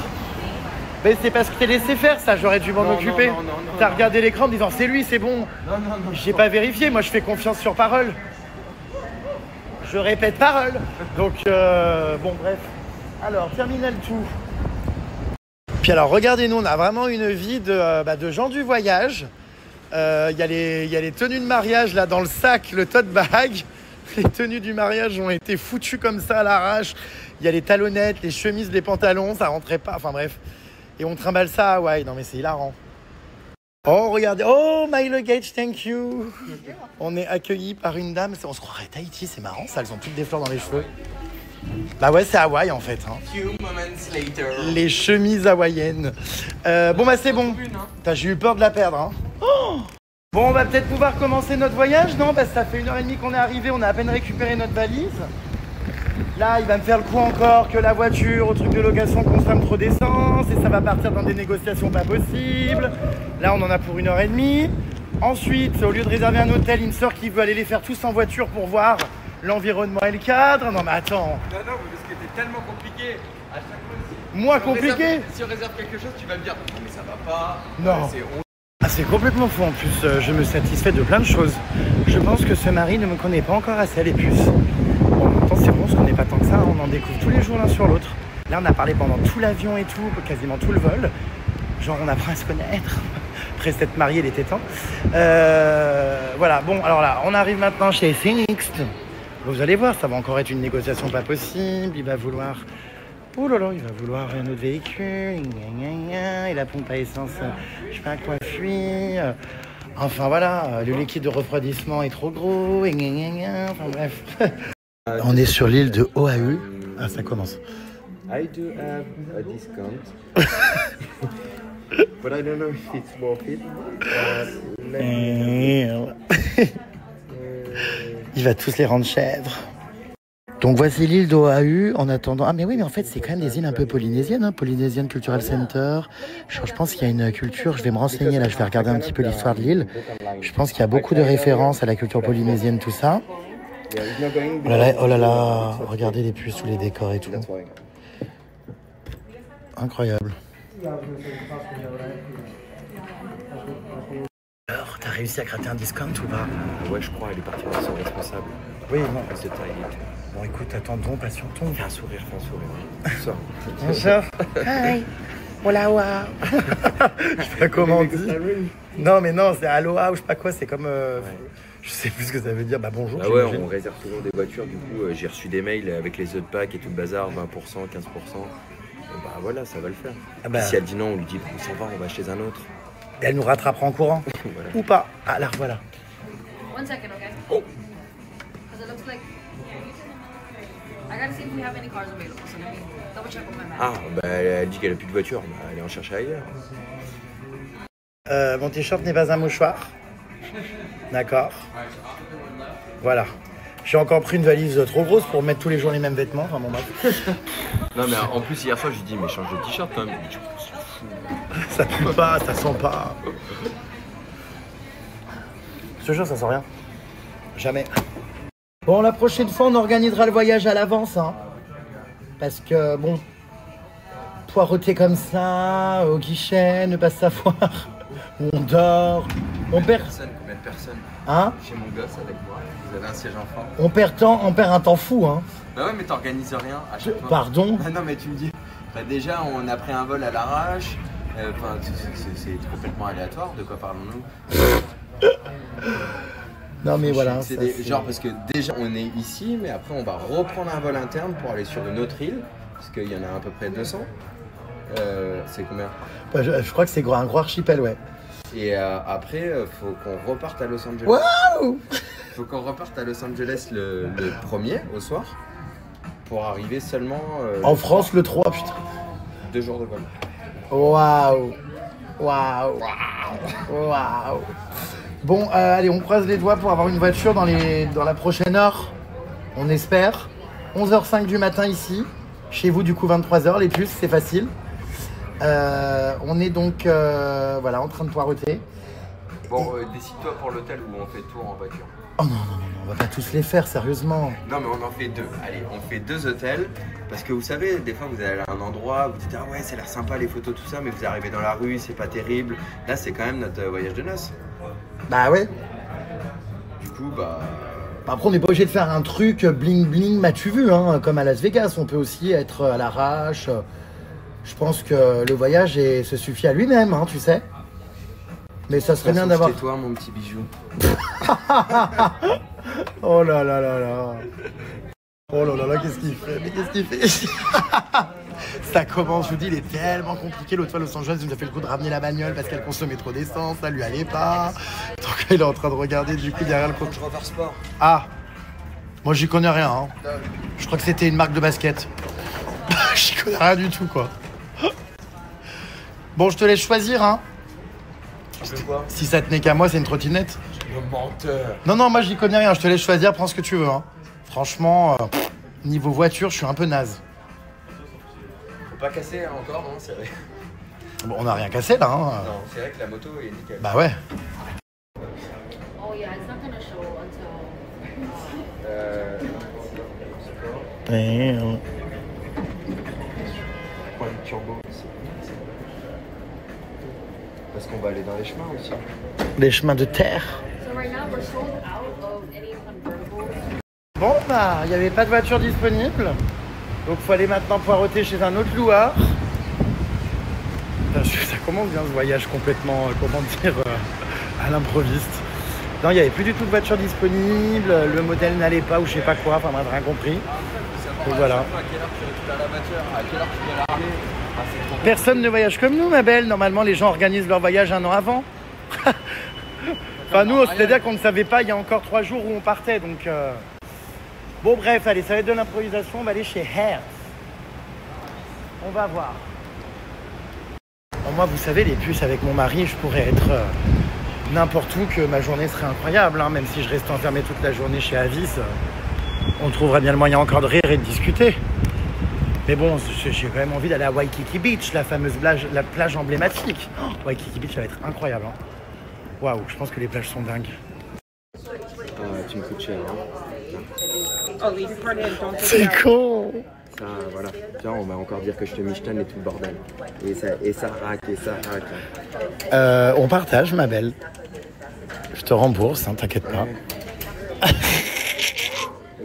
Mais c'est parce que t'es laissé faire ça, j'aurais dû m'en Non, occuper. non. T'as regardé l'écran en disant c'est lui, c'est bon. Non. J'ai pas vérifié, moi je fais confiance sur parole. Je répète parole. Donc bon bref. Alors, terminal tout. Puis alors regardez-nous, on a vraiment une vie de gens du voyage. Il y a les tenues de mariage là dans le sac, le tote bag. Les tenues du mariage ont été foutues comme ça à l'arrache. Il y a les talonnettes, les chemises, les pantalons, ça rentrait pas. Enfin bref. Et on trimballe ça à Hawaï. Non mais c'est hilarant. Oh regardez. Oh my luggage, thank you. On est accueillis par une dame. On se croirait à Tahiti, c'est marrant ça. Elles ont toutes des fleurs dans les cheveux. Bah ouais, c'est Hawaï en fait. Hein. Few moments later. Les chemises hawaïennes. Bon bah c'est bon. Putain, j'ai eu peur de la perdre. Hein. Oh bon, on va peut-être pouvoir commencer notre voyage, non? Parce que ça fait 1h30 qu'on est arrivé, on a à peine récupéré notre valise. Là, il va me faire le coup encore que la voiture, au truc de location, consomme trop d'essence et ça va partir dans des négociations pas possibles. Là, on en a pour 1h30. Ensuite, au lieu de réserver un hôtel, il me sort qu'il veut aller les faire tous en voiture pour voir l'environnement et le cadre. Non mais attends. Non, parce que c'est tellement compliqué. À chaque fois, Moi compliqué? Si on réserve quelque chose, tu vas me dire non, mais ça va pas. Non. C'est honte. Ah, c'est complètement fou en plus, je me satisfais de plein de choses. Je pense que ce mari ne me connaît pas encore assez à les puces. Bon, en même temps, c'est bon, on se connaît pas tant que ça, on en découvre tous les jours l'un sur l'autre. Là, on a parlé pendant tout l'avion et tout, quasiment tout le vol. Genre, on apprend à se connaître. Après s'être marié, il était temps. Voilà, bon, alors là, on arrive maintenant chez Phoenix. Vous allez voir, ça va encore être une négociation pas possible. Il va vouloir... Oh là là, il va vouloir un autre véhicule, et la pompe à essence, je sais pas à quoi fuir. Enfin voilà, le liquide de refroidissement est trop gros, enfin bref. On est sur l'île de Oahu. Ah, ça commence. I do have a discount. But I don't know if it's worth it. Il va tous les rendre chèvres. Donc voici l'île d'Oahu en attendant. Ah mais oui, mais en fait c'est quand même des îles un peu polynésiennes, hein. Polynesian Cultural Center. Je pense qu'il y a une culture, je vais me renseigner là, je vais regarder un petit peu l'histoire de l'île. Je pense qu'il y a beaucoup de références à la culture polynésienne, tout ça. Oh là là, regardez les puces sous les décors et tout. Incroyable. Alors, t'as réussi à gratter un discount ou pas? Ouais, je crois, elle est partie avec son responsable. Oui, non. C'est taille. Bon écoute, attendons, patientons. Fais un sourire. Sors. Bonjour. Hi. Hola, wow. Je sais pas comment on dit. Non, mais non, c'est aloha ou je sais pas quoi, c'est comme... Je sais plus ce que ça veut dire. Bah bonjour. Ah ouais, on réserve souvent des voitures, du coup, j'ai reçu des mails avec les autres packs et tout le bazar, 20%, 15%. Bah voilà, ça va le faire. Ah bah. Si elle dit non, on lui dit, bon, ça va, on va chez un autre. Et elle nous rattrapera en courant. Voilà. Ou pas. Ah, la revoilà. 1 second, okay? Oh. Because it looks like I gotta see if we have any cars available. So let me double check with my map. Ah, bah elle dit qu'elle a plus de voiture, bah elle est en chercher ailleurs. Mon t-shirt n'est pas un mouchoir. D'accord. Voilà. J'ai encore pris une valise trop grosse pour mettre tous les jours les mêmes vêtements. Enfin bon, bref. Non mais en plus hier soir je lui dis mais change de t-shirt quand même. Ça pue pas, ça sent pas. Ce jour, ça sent rien. Jamais. Bon, la prochaine fois, on organisera le voyage à l'avance, hein. Parce que, bon, poireauter comme ça, au guichet, ne pas savoir où on dort, on perd... Combien de personnes Hein? Chez mon gosse avec moi, vous avez un siège enfant. On perd un temps fou, hein. Bah ouais mais t'organises rien à chaque fois. Pardon? Ah non mais tu me dis, bah déjà on a pris un vol à l'arrache, enfin c'est complètement aléatoire, de quoi parlons-nous? Non mais voilà. C'est ça, des- c'est- genre parce que déjà on est ici, mais après on va reprendre un vol interne pour aller sur une autre île, parce qu'il y en a à peu près 200. C'est combien? Bah, je crois que c'est un gros archipel, ouais. Et après, faut qu'on reparte à Los Angeles. Waouh! Faut qu'on reparte à Los Angeles le 1er au soir, pour arriver seulement En France, le 3, putain. 2 jours de vol. Waouh! Waouh! Waouh! Bon, allez, on croise les doigts pour avoir une voiture dans la prochaine heure. On espère. 11h05 du matin ici. Chez vous, du coup, 23h. Les puces, c'est facile. On est donc voilà, en train de poireauter. Bon, décide-toi pour l'hôtel où on fait le tour en voiture. Oh non, on va pas tous les faire, sérieusement. Non mais on en fait 2. Allez, on fait 2 hôtels. Parce que vous savez, des fois vous allez à un endroit, vous dites ah ouais ça a l'air sympa les photos tout ça, mais vous arrivez dans la rue, c'est pas terrible. Là c'est quand même notre voyage de noces. Bah ouais. Du coup bah... Après, on n'est pas obligé de faire un truc bling bling, m'as-tu vu, hein, comme à Las Vegas. On peut aussi être à l'arrache. Je pense que le voyage se suffit à lui-même, hein, tu sais. Mais ça serait bien d'avoir... C'est toi mon petit bijou. Oh là là là là. Oh là là là, qu'est-ce qu'il fait? Mais qu'est-ce qu'il fait? Ça commence, je vous dis, il est tellement compliqué. L'autre fois, Los Angeles, il nous a fait le coup de ramener la bagnole parce qu'elle consommait trop d'essence, ça lui allait pas. Donc il est en train de regarder du coup derrière le compte. Je repars sport. Ah, moi j'y connais rien, hein. Je crois que c'était une marque de basket. J'y connais rien du tout, quoi. Bon, je te laisse choisir, hein. Quoi? Si ça tenait qu'à moi, c'est une trottinette. Le menteur. Non, non, moi j'y connais rien, je te laisse choisir, prends ce que tu veux, hein. Franchement, niveau voiture, je suis un peu naze. Faut pas casser hein, encore, non? C'est vrai. Bon, on n'a rien cassé là, hein. Non, c'est vrai que la moto est nickel. Bah ouais. Oh yeah, it's not gonna show until. Point de turbo. Parce qu'on va aller dans les chemins aussi. Les chemins de terre. So right now we're sold out of any convertibles. Bon, bah, il n'y avait pas de voiture disponible. Donc, faut aller maintenant poireauter chez un autre loueur. Putain, ça commence bien ce voyage complètement, comment dire, à l'improviste. Non, il n'y avait plus du tout de voiture disponible. Le modèle n'allait pas ou je sais pas quoi. Enfin, bref, rien compris. Donc voilà. À quelle heure tu récupères la voiture? À quelle heure tu viens la ramener? Ah, c'est trop Personne ne voyage comme nous, ma belle. Normalement, les gens organisent leur voyage un an avant. Enfin, nous, c'est-à-dire qu'on ne savait pas il y a encore 3 jours où on partait. Donc, bon, bref, allez, ça va être de l'improvisation. On va aller chez Hertz. On va voir. Bon, moi, vous savez, les puces avec mon mari, je pourrais être n'importe où, que ma journée serait incroyable. Hein, même si je reste enfermé toute la journée chez Avis, on trouverait bien le moyen encore de rire et de discuter. Mais bon, j'ai quand même envie d'aller à Waikiki Beach, la fameuse plage, la plage emblématique. Oh, Waikiki Beach, ça va être incroyable. Hein. Waouh, je pense que les plages sont dingues. tu me coûtes cher. Hein. C'est con. Ça, voilà. Tu vois, on va encore dire que je te michtonne et tout le bordel. Et ça raque, et ça raque. On partage, ma belle. Je te rembourse, hein, t'inquiète pas.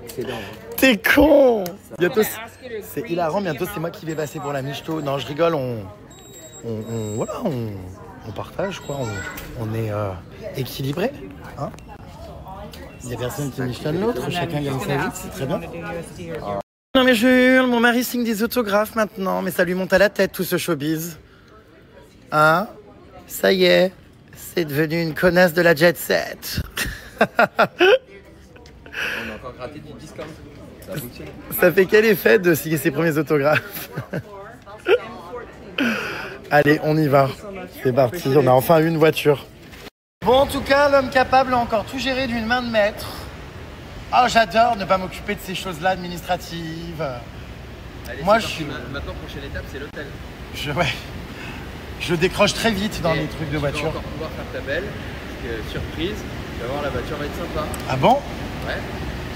Excellent. Hein. T'es con. Bientôt, c'est hilarant, bientôt c'est moi qui vais passer pour la michto. Non, je rigole, voilà, on partage, quoi. On est équilibré, hein. Il y a personne qui michtonne l'autre, chacun gagne sa vie, c'est très bien. Non mais je hurle, mon mari signe des autographes maintenant, mais ça lui monte à la tête tout ce showbiz. Hein? Ça y est, C'est devenu une connasse de la jet set. On a encore gratté du discount. Ça a fonctionné. Ça fait quel effet de signer ses premiers autographes? Allez, on y va. C'est parti, on a enfin eu une voiture. Bon, en tout cas, l'homme capable a encore tout géré d'une main de maître. Ah, j'adore ne pas m'occuper de ces choses-là administratives. Allez, Moi, maintenant, prochaine étape, c'est l'hôtel. Je décroche très vite dans Et les trucs de tu voiture. vas encore pouvoir faire ta belle. Parce que, surprise, tu vas voir, la voiture va être sympa. Ah bon? Ouais.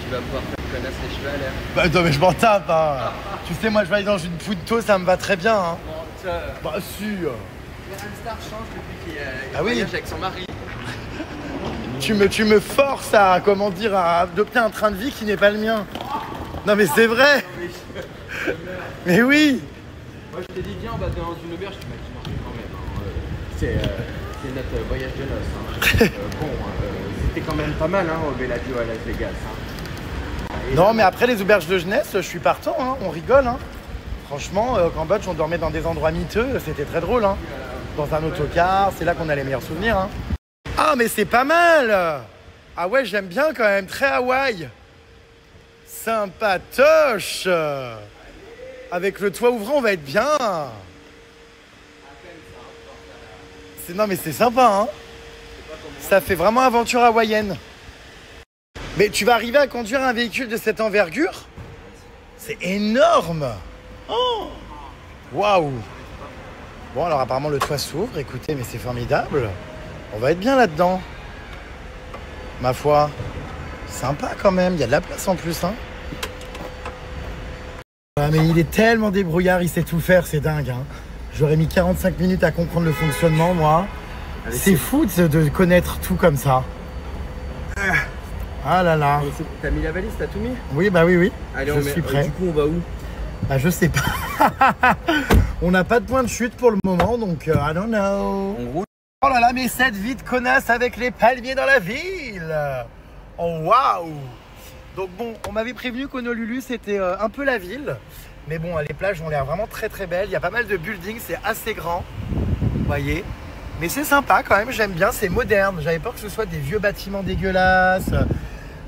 Tu vas pouvoir faire connasse les cheveux à l'air. Bah non, mais je m'en tape, hein. Tu sais, moi, je vais aller dans une Punto, ça me va très bien, hein. Bah si. Le Star change depuis qu'il Ah oui. voyage avec son mari. Tu me forces à, comment dire, à adopter un train de vie qui n'est pas le mien. Non mais c'est vrai. Mais oui. Moi je t'ai dit viens on va dans une auberge, tu m'as dit non mais quand même. C'est notre voyage de noces. Hein. C'était quand même pas mal hein, au Bellagio à Las Vegas. Hein. Non mais après les auberges de jeunesse, je suis partant, hein. On rigole. Hein. Franchement, au Cambodge, on dormait dans des endroits miteux, c'était très drôle. Hein. Dans un autocar, c'est là qu'on a les meilleurs souvenirs. Hein. Ah mais c'est pas mal. Ah ouais, j'aime bien quand même, très Hawaï. Sympatoche. Avec le toit ouvrant, on va être bien. Non mais c'est sympa, hein. Ça fait vraiment aventure hawaïenne. Mais tu vas arriver à conduire un véhicule de cette envergure? C'est énorme. Oh. Waouh. Bon alors apparemment le toit s'ouvre, écoutez, mais c'est formidable. On va être bien là-dedans. Ma foi. Sympa quand même, il y a de la place en plus, hein. Ah, mais il est tellement débrouillard, il sait tout faire, c'est dingue, hein. J'aurais mis 45 minutes à comprendre le fonctionnement, moi. C'est fou de connaître tout comme ça. Ah là là. T'as mis la valise, t'as tout mis? Oui, bah oui, oui. Allez, je suis prêt. Du coup, on va où? Bah je sais pas. On n'a pas de point de chute pour le moment, donc I don't know. On roule. Oh là là, mais cette vie de connasse avec les palmiers dans la ville. Oh waouh. Donc bon, on m'avait prévenu qu'Honolulu c'était un peu la ville. Mais bon, les plages ont l'air vraiment très très belles. Il y a pas mal de buildings, c'est assez grand. Vous voyez. Mais c'est sympa quand même, j'aime bien, c'est moderne. J'avais peur que ce soit des vieux bâtiments dégueulasses.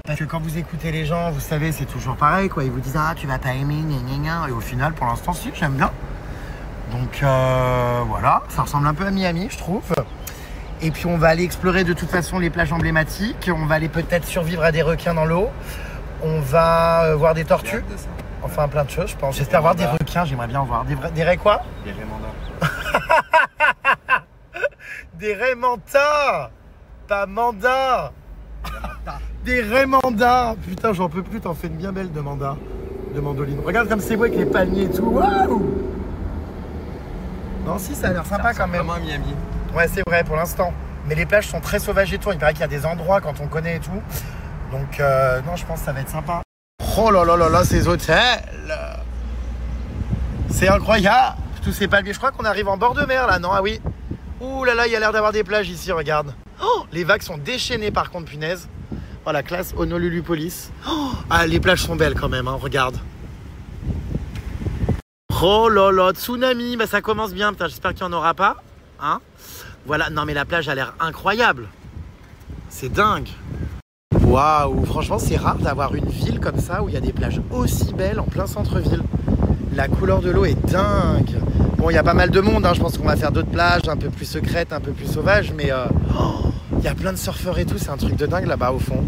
Parce que quand vous écoutez les gens, vous savez, c'est toujours pareil, quoi. Ils vous disent, ah, tu vas pas aimer, gna gna gna. Et au final, pour l'instant, si, j'aime bien. Donc voilà, ça ressemble un peu à Miami, je trouve. Et puis on va aller explorer de toute façon les plages emblématiques. On va aller peut-être survivre à des requins dans l'eau. On va voir des tortues. Enfin, plein de choses, je pense. J'espère voir des requins, j'aimerais bien en voir. Des raies quoi? Des Raymandas. Des raimantas. Pas mandas. Des raimandas. Putain, j'en peux plus, t'en fais une bien belle de mandat. De mandoline. Regarde comme c'est beau avec les palmiers et tout. Waouh. Non, si, ça a l'air sympa quand même. Vraiment à Miami. Ouais, c'est vrai pour l'instant. Mais les plages sont très sauvages et tout. Il paraît qu'il y a des endroits quand on connaît et tout. Donc, non, je pense que ça va être sympa. Oh là là là là, ces hôtels. C'est incroyable. Tous ces palmiers. Je crois qu'on arrive en bord de mer là, non? Ah oui. Ouh là là, il y a l'air d'avoir des plages ici, regarde. Oh, les vagues sont déchaînées par contre, punaise. Oh, la classe Honolulupolis. Oh, ah, les plages sont belles quand même, hein, regarde. Oh là là, tsunami, bah ça commence bien, putain, j'espère qu'il n'y en aura pas. Hein? Voilà, non mais la plage a l'air incroyable. C'est dingue. Waouh, franchement c'est rare d'avoir une ville comme ça où il y a des plages aussi belles en plein centre-ville. La couleur de l'eau est dingue. Bon, il y a pas mal de monde, hein. Je pense qu'on va faire d'autres plages un peu plus secrètes, un peu plus sauvages, mais il y a plein de surfeurs et tout, c'est un truc de dingue là-bas au fond.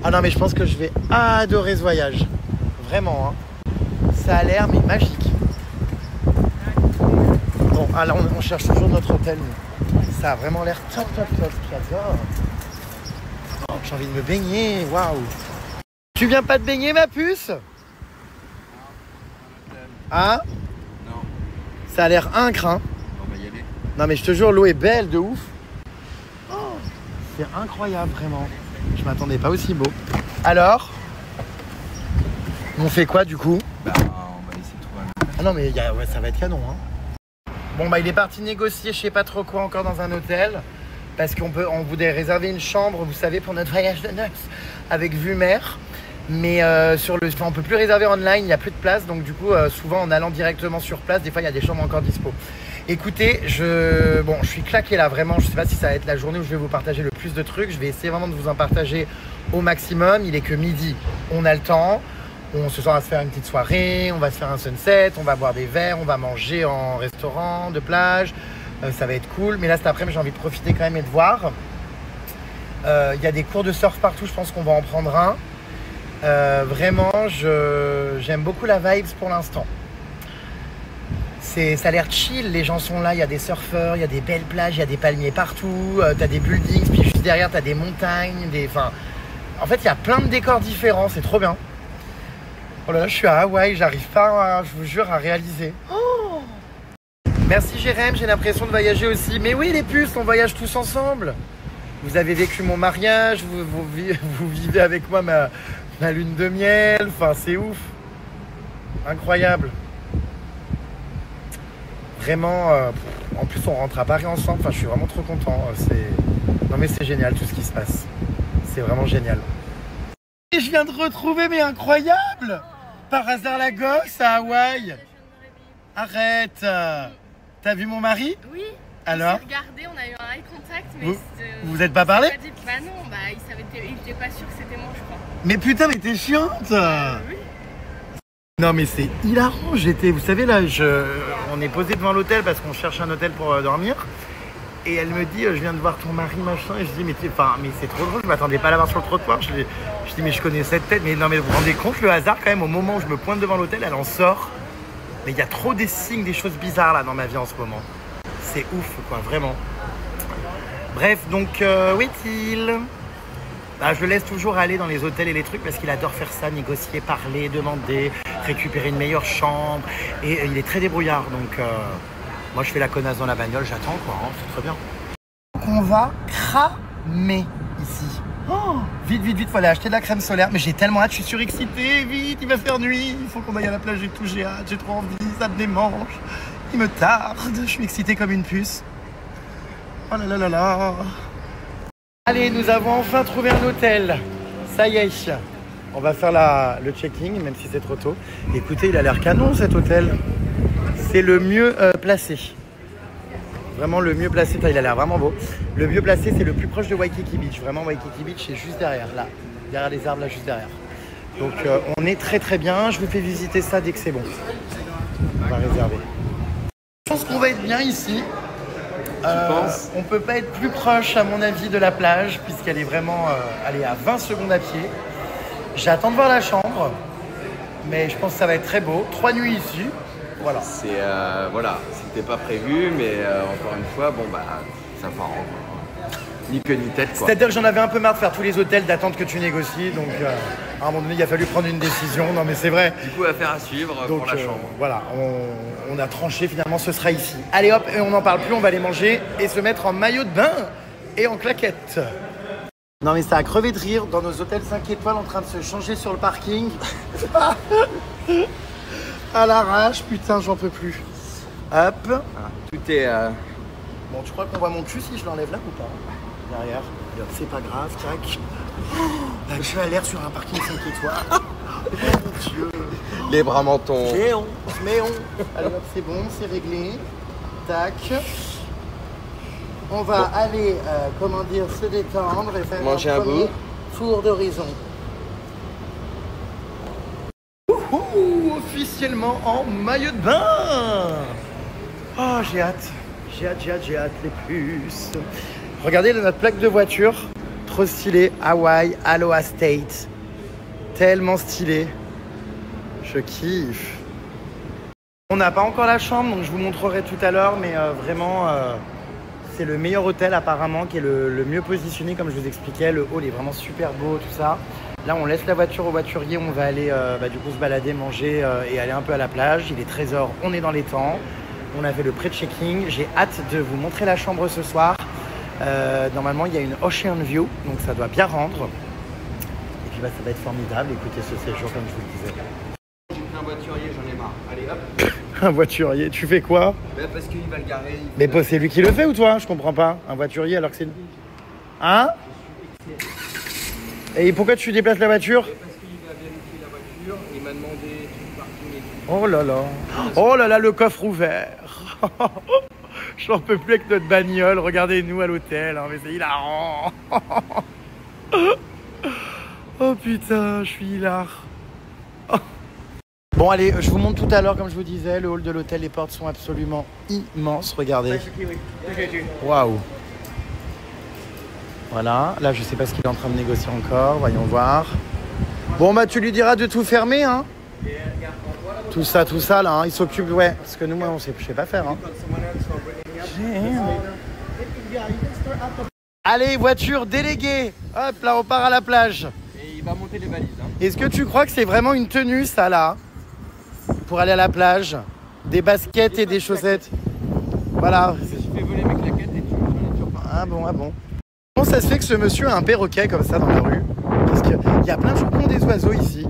Ah non mais je pense que je vais adorer ce voyage. Vraiment, hein. Ça a l'air mais magique. Bon, alors on cherche toujours notre hôtel. Ça a vraiment l'air top, top, top. J'adore. Oh, j'ai envie de me baigner, waouh. Tu viens pas te baigner, ma puce? Hein? Non. Ça a l'air incre, hein. On va y aller. Non mais je te jure, l'eau est belle de ouf. Oh, c'est incroyable, vraiment. Je m'attendais pas aussi beau. Alors, on fait quoi du coup? Bah, on va essayer de trouver un... Ah non mais ouais, ça va être canon, hein. Bon bah il est parti négocier je sais pas trop quoi encore dans un hôtel. Parce on voulait réserver une chambre, vous savez, pour notre voyage de noces avec vue mer. Mais on peut plus réserver online, il n'y a plus de place. Donc du coup, souvent en allant directement sur place, des fois il y a des chambres encore dispo. Écoutez, je suis claqué là, vraiment. Je sais pas si ça va être la journée où je vais vous partager le plus de trucs. Je vais essayer vraiment de vous en partager au maximum. Il est que midi, on a le temps. Ce soir, on va se faire une petite soirée, on va se faire un sunset, on va boire des verres, on va manger en restaurant de plage. Ça va être cool. Mais là, cet après-midi, j'ai envie de profiter quand même et de voir. Il y a des cours de surf partout, je pense qu'on va en prendre un. Vraiment, j'aime beaucoup la vibes pour l'instant. Ça a l'air chill, les gens sont là, il y a des surfeurs, il y a des belles plages, il y a des palmiers partout, t'as des buildings, puis juste derrière t'as des montagnes, en fait il y a plein de décors différents, c'est trop bien. Oh là là, je suis à Hawaï, j'arrive pas, je vous jure, à réaliser. Oh, merci Jérém, j'ai l'impression de voyager aussi. Mais oui les puces, on voyage tous ensemble. Vous avez vécu mon mariage, vous vivez avec moi ma lune de miel, enfin c'est ouf. Incroyable. Vraiment, en plus on rentre à Paris ensemble, enfin je suis vraiment trop content. Non mais c'est génial tout ce qui se passe. C'est vraiment génial. Et je viens de retrouver, mais incroyable! Par hasard la gosse à Hawaï. Arrête! T'as vu mon mari? Oui. Alors? On s'est regardé, on a eu un eye contact, mais vous êtes pas parlé? Bah non, il était pas sûr que c'était moi, je crois. Mais putain, mais t'es chiante! Oui. Non mais c'est hilarant, vous savez là, on est posé devant l'hôtel parce qu'on cherche un hôtel pour dormir. Et elle me dit, je viens de voir ton mari machin, et je dis mais c'est trop drôle, je m'attendais pas à la voir sur le trottoir. Je dis mais je connais cette tête, mais non mais vous vous rendez compte le hasard quand même, au moment où je me pointe devant l'hôtel, elle en sort. Mais il y a trop des signes, des choses bizarres là dans ma vie en ce moment. C'est ouf quoi, vraiment. Bref, donc où est-il? Je le laisse toujours aller dans les hôtels et les trucs parce qu'il adore faire ça, négocier, parler, demander, récupérer une meilleure chambre. Et il est très débrouillard, donc moi je fais la connasse dans la bagnole, j'attends quoi, hein, c'est très bien. Donc on va cramer ici. Oh, vite, faut aller acheter de la crème solaire. Mais j'ai tellement hâte, je suis surexcitée, vite, il va faire nuit, il faut qu'on aille à la plage et tout, j'ai hâte, j'ai trop envie, ça me démange. Il me tarde, je suis excitée comme une puce. Oh là là là là. Allez, nous avons enfin trouvé un hôtel. Ça y est. On va faire le checking, même si c'est trop tôt. Écoutez, il a l'air canon cet hôtel. C'est le mieux placé. Vraiment le mieux placé. Il a l'air vraiment beau. Le mieux placé, c'est le plus proche de Waikiki Beach. Vraiment, Waikiki Beach, c'est juste derrière, là. Derrière les arbres, là, juste derrière. Donc, on est très très bien. Je vous fais visiter ça dès que c'est bon. On va réserver. Je pense qu'on va être bien ici. On peut pas être plus proche à mon avis de la plage puisqu'elle est vraiment elle est à 20 secondes à pied. J'attends de voir la chambre, mais je pense que ça va être très beau. 3 nuits ici, voilà. C'était pas prévu, mais encore une fois, ça part ni queue ni tête quoi. C'est-à-dire que j'en avais un peu marre de faire tous les hôtels, d'attendre que tu négocies, donc à un moment donné il a fallu prendre une décision. Non mais c'est vrai. Du coup, affaire à suivre pour la chambre. Voilà, on a tranché finalement, ce sera ici. Allez hop, et on n'en parle plus, on va aller manger et se mettre en maillot de bain et en claquettes. Non mais ça a crevé de rire dans nos hôtels 5 étoiles en train de se changer sur le parking. À l'arrache, putain j'en peux plus. Hop. Tout est... Bon, tu crois qu'on voit mon cul si je l'enlève là ou pas? Derrière. C'est pas grave, tac. La queue a l'air sur un parking 5 étoiles. Oh mon Dieu. Les bras mentons. Mais on. Allez hop, c'est bon, c'est réglé. Tac. On va aller, se détendre et faire manger un bout. Tour d'horizon. Officiellement en maillot de bain. Oh, j'ai hâte. J'ai hâte, les puces. Regardez notre plaque de voiture. Trop stylé. Hawaii, Aloha State. Tellement stylé. Je kiffe. On n'a pas encore la chambre, donc je vous montrerai tout à l'heure. Mais vraiment, c'est le meilleur hôtel apparemment, qui est le mieux positionné, comme je vous expliquais. Le hall est vraiment super beau, tout ça. Là, on laisse la voiture au voiturier. On va aller du coup se balader, manger et aller un peu à la plage. Il est 13h, on est dans les temps. On avait le pré-checking. J'ai hâte de vous montrer la chambre ce soir. Normalement, il y a une Ocean View, donc ça doit bien rendre. Et puis ça va être formidable. Écoutez ce séjour, comme je vous le disais. J'ai pris un voiturier, j'en ai marre. Allez hop. Un voiturier, tu fais quoi? Parce qu'il va le garer. Mais c'est lui qui le fait ou toi? Je comprends pas. Un voiturier alors que c'est... Hein? Et pourquoi tu déplaces la voiture? Parce qu'il va vérifier la voiture, il m'a demandé tout le parking et tout. Oh là là, le coffre ouvert. J'en peux plus avec notre bagnole. Regardez-nous à l'hôtel, hein, mais c'est hilarant. Oh putain, je suis hilar. Oh. Bon allez, je vous montre tout à l'heure, comme je vous disais, le hall de l'hôtel, les portes sont absolument immenses, regardez. Waouh. Voilà, là je sais pas ce qu'il est en train de négocier encore, voyons voir. Bon bah tu lui diras de tout fermer, hein. Tout ça là, hein. Il s'occupe, ouais, parce que nous, moi, je sais pas faire, hein. Allez, voiture déléguée. Hop, là, on part à la plage. Et il va monter les valises. Hein. Est-ce que tu crois que c'est vraiment une tenue, ça, là, pour aller à la plage? Des baskets et des chaussettes. Voilà. Je me suis fait voler mes claquettes et j'en ai toujours pas. Ah bon. Comment ça se fait que ce monsieur a un perroquet comme ça dans la rue? Parce qu'il y a plein de gens qui ont des oiseaux ici.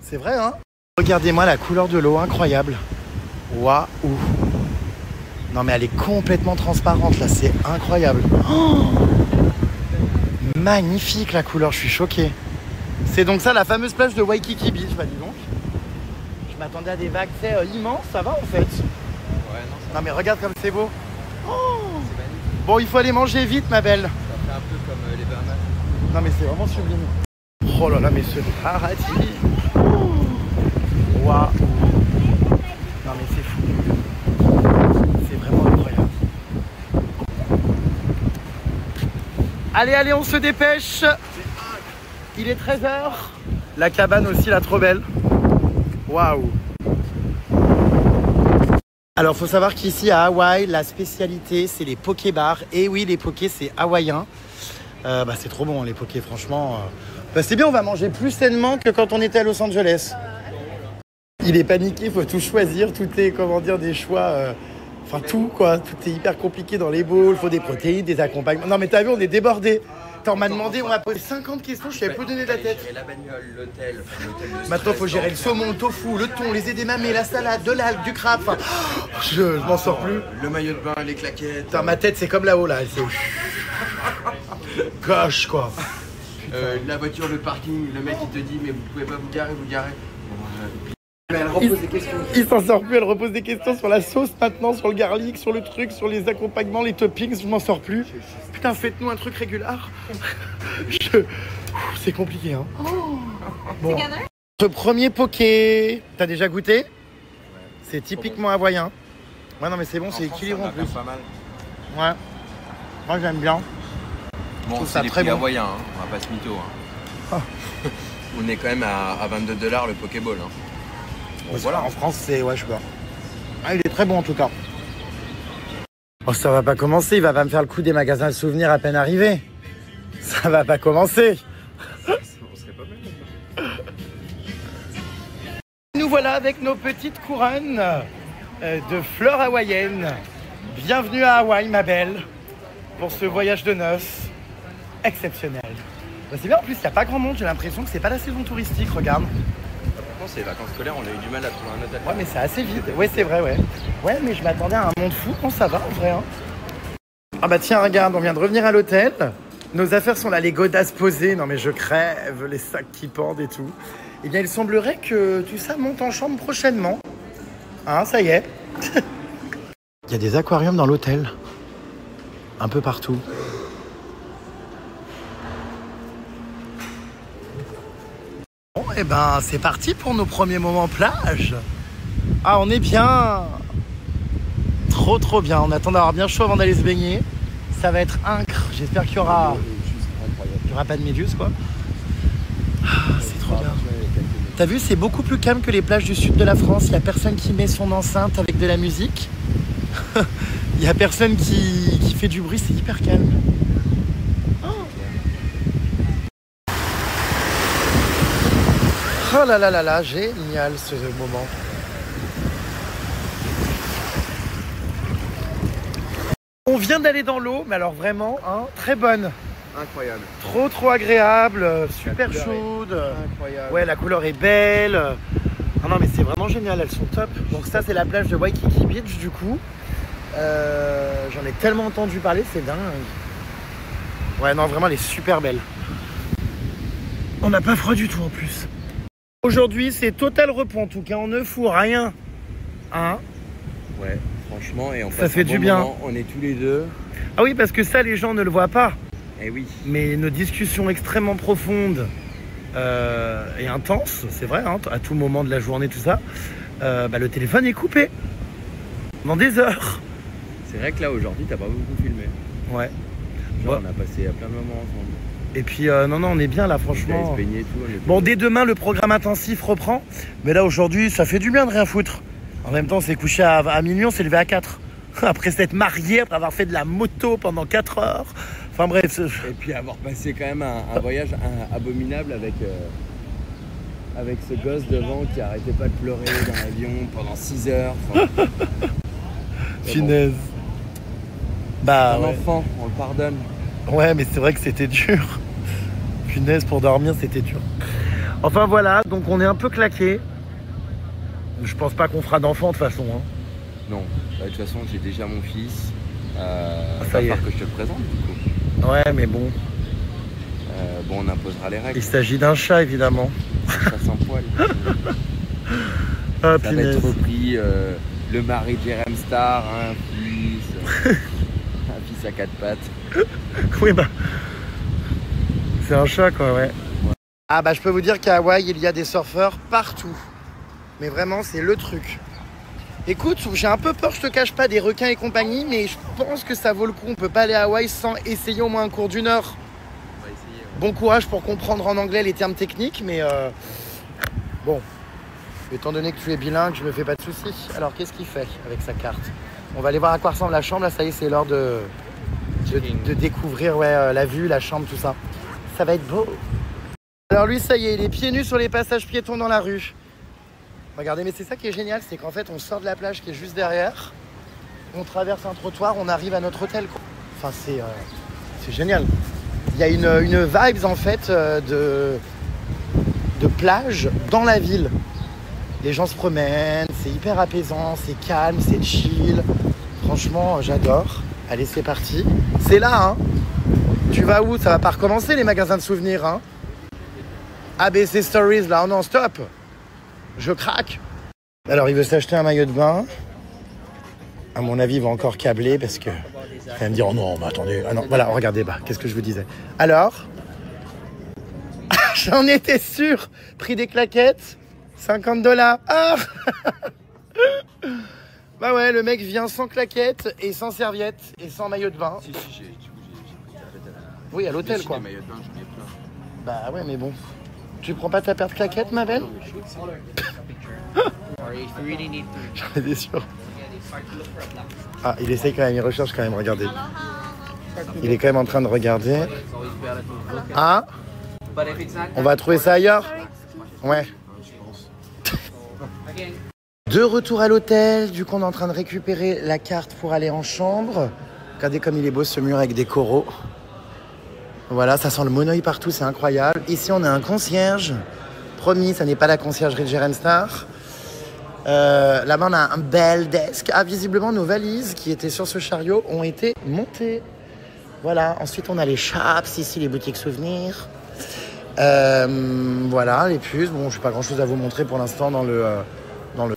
C'est vrai, hein? Regardez-moi la couleur de l'eau, incroyable. Waouh! Non mais elle est complètement transparente là, c'est incroyable. Oh, magnifique la couleur, je suis choqué. C'est donc ça la fameuse plage de Waikiki Beach, bah dis donc. Je m'attendais à des vagues immenses, ça va en fait. Ouais, non, Non mais regarde comme c'est beau. Oh, bon, il faut aller manger vite ma belle. ça fait un peu comme les Bahamas. Non mais c'est vraiment sublime. Oh là là, mais ce paradis. Oh, waouh. Non mais c'est fou. C'est vraiment incroyable. Allez, on se dépêche. Il est 13h. La cabane aussi, là, trop belle. Waouh. Alors, faut savoir qu'ici, à Hawaï, la spécialité, c'est les pokébars. Et oui, les pokés, c'est hawaïen. C'est trop bon, les pokés, franchement. C'est bien, on va manger plus sainement que quand on était à Los Angeles. Il est paniqué, il faut tout choisir. Tout est, des choix... Enfin, tout, quoi. Tout est hyper compliqué dans les bowls. Il faut des protéines, des accompagnements. Non, mais t'as vu, on est débordés. On m'a demandé, on m'a posé 50 questions, je savais plus donner de la tête. La bagnole, l'hôtel, Maintenant, il faut gérer le saumon, le tofu, le thon, les edamame, la salade, de l'algue, du crabe. Enfin, je m'en sors plus. Le maillot de bain, les claquettes. Putain, ma tête, c'est comme là-haut, là. C'est... Gosh, quoi. La voiture, le parking, le mec il te dit mais vous pouvez pas vous garer. Mais elle repose des questions. Il s'en sort plus, elle repose des questions sur la sauce maintenant, sur le garlic, sur le truc, sur les accompagnements, les toppings, je m'en sors plus. Putain, faites-nous un truc régulier. C'est compliqué, hein. Bon. Le premier poké, t'as déjà goûté? C'est typiquement hawaïen. Ouais, non, mais c'est bon, c'est équilibré en plus. Pas mal. Ouais. Moi, j'aime bien. Bon, c'est des prix hawaïens, hein. On va pas se mytho. Hein. Oh. On est quand même à $22 le Pokéball. Hein. Bon, voilà. En France, c'est... Ouais, je sais pas. Ah, il est très bon en tout cas. Oh, ça va pas commencer, il va pas me faire le coup des magasins de souvenirs à peine arrivé. Ça va pas commencer. On serait pas mal. Nous voilà avec nos petites couronnes de fleurs hawaïennes. Bienvenue à Hawaï, ma belle, pour ce voyage de noces exceptionnel. C'est bien, en plus, il n'y a pas grand monde, j'ai l'impression que c'est pas la saison touristique, regarde. Pourtant, c'est les vacances scolaires, on a eu du mal à trouver un hôtel. Ouais, mais c'est assez vide. Ouais, c'est vrai, ouais. Ouais, mais je m'attendais à un monde fou. Non, ça va, en vrai. Hein. Ah bah tiens, regarde, on vient de revenir à l'hôtel. Nos affaires sont là, les godasses posées. Non, mais je crève, les sacs qui pendent et tout. Eh bien, il semblerait que tout ça monte en chambre prochainement. Hein, ça y est. Il y a des aquariums dans l'hôtel. Un peu partout. Bon, et ben, c'est parti pour nos premiers moments plage. Ah, on est bien. Trop bien. On attend d'avoir bien chaud avant d'aller se baigner. Ça va être incre. J'espère qu'il y aura pas de méduses, quoi. Ah, c'est trop bien. T'as vu, c'est beaucoup plus calme que les plages du sud de la France. Il n'y a personne qui met son enceinte avec de la musique. Il n'y a personne qui fait du bruit. C'est hyper calme. Oh là là là là, génial ce moment. On vient d'aller dans l'eau, mais alors vraiment, hein, très bonne. Incroyable. Trop agréable, super chaude. Incroyable. Ouais, la couleur est belle. Ah non, mais c'est vraiment génial, elles sont top. Donc ça, c'est la plage de Waikiki Beach, du coup. J'en ai tellement entendu parler, c'est dingue. Ouais, non, vraiment, elle est super belle. On n'a pas froid du tout, en plus. Aujourd'hui, c'est total repos, en tout cas, on ne fout rien. Hein? Ouais. Franchement, et on Ça passe fait un du bon bien. moment. On est tous les deux. Ah oui, parce que ça, les gens ne le voient pas. Et oui. Mais nos discussions extrêmement profondes et intenses, c'est vrai, hein, à tout moment de la journée, tout ça, le téléphone est coupé. Dans des heures. C'est vrai que là, aujourd'hui, t'as pas beaucoup filmé. Ouais. Genre, Ouais. on a passé plein de moments ensemble. Et puis, non, on est bien là, On franchement. se baigner et tout. On est Bon, dès demain, le programme intensif reprend. Mais là, aujourd'hui, ça fait du bien de rien foutre. En même temps, on s'est couché à minuit, on s'est levé à 4. Après s'être marié, après avoir fait de la moto pendant 4 heures. Enfin bref. Et puis avoir passé quand même un voyage abominable avec ce gosse devant qui arrêtait pas de pleurer dans l'avion pendant 6 heures. Enfin, c'est Finesse. bon. Bah, Un ouais. enfant, on le pardonne. Ouais, mais c'est vrai que c'était dur. Punaise, pour dormir, c'était dur. Enfin voilà, donc on est un peu claqué. Je pense pas qu'on fera d'enfant de toute façon. Hein. Non, bah, de toute façon, j'ai déjà mon fils. ça Va y est. falloir que je te le présente du coup. Ouais, mais bon, Bon, on imposera les règles. il s'agit d'un chat évidemment. Ça sans poil. Ah, Ça va punaise. être repris. Le mari de Jerem Star, un fils à 4 pattes. Oui, bah. C'est un chat quoi, ouais. Ah, bah, je peux vous dire qu'à Hawaï, il y a des surfeurs partout. Mais vraiment, c'est le truc. Écoute, j'ai un peu peur, je te cache pas, des requins et compagnie, mais je pense que ça vaut le coup. On peut pas aller à Hawaï sans essayer au moins un cours d'1 heure. On va essayer. Bon courage pour comprendre en anglais les termes techniques, mais bon, étant donné que tu es bilingue, je me fais pas de soucis. Alors, qu'est-ce qu'il fait avec sa carte? On va aller voir à quoi ressemble la chambre. Là, ça y est, c'est l'heure de découvrir la vue, la chambre, tout ça. Ça va être beau. Alors lui, ça y est, il est pieds nus sur les passages piétons dans la rue. Regardez, mais c'est ça qui est génial, c'est qu'en fait, on sort de la plage qui est juste derrière, on traverse un trottoir, on arrive à notre hôtel, quoi. Enfin, c'est génial. Il y a une vibes, en fait, de plage dans la ville. Les gens se promènent, c'est hyper apaisant, c'est calme, c'est chill. Franchement, j'adore. Allez, c'est parti. C'est là, hein. Tu vas où? Ça va pas recommencer, les magasins de souvenirs, hein. ABC Stories, là, non, stop. Je craque. Alors, il veut s'acheter un maillot de bain. À mon avis, il va encore câbler parce que... Il va me dire, oh non, mais attendez. Ah non, voilà, regardez, bah, qu'est-ce que je vous disais. Alors, j'en étais sûr. Prix des claquettes, $50. Ah bah ouais, le mec vient sans claquettes et sans serviette et sans maillot de bain. Si, j'ai pris à la... Oui, à l'hôtel, quoi. Les maillots de bain, j'en ai plein. Bah ouais, mais bon. Tu prends pas ta paire de claquettes, ma belle? J'en étais sûr. Ah, il essaye quand même, il recherche quand même, regardez. Il est quand même en train de regarder. Ah, on va trouver ça ailleurs? Ouais. De retour à l'hôtel, du coup on est en train de récupérer la carte pour aller en chambre. Regardez comme il est beau ce mur avec des coraux. Voilà, ça sent le monoï partout, c'est incroyable. Ici on a un concierge. Promis, ça n'est pas la conciergerie de Jerem Star. Là-bas on a un bel desk. Ah, visiblement nos valises qui étaient sur ce chariot ont été montées. Voilà, ensuite on a les shops, ici les boutiques souvenirs. Voilà, les puces. Bon, je n'ai pas grand-chose à vous montrer pour l'instant dans le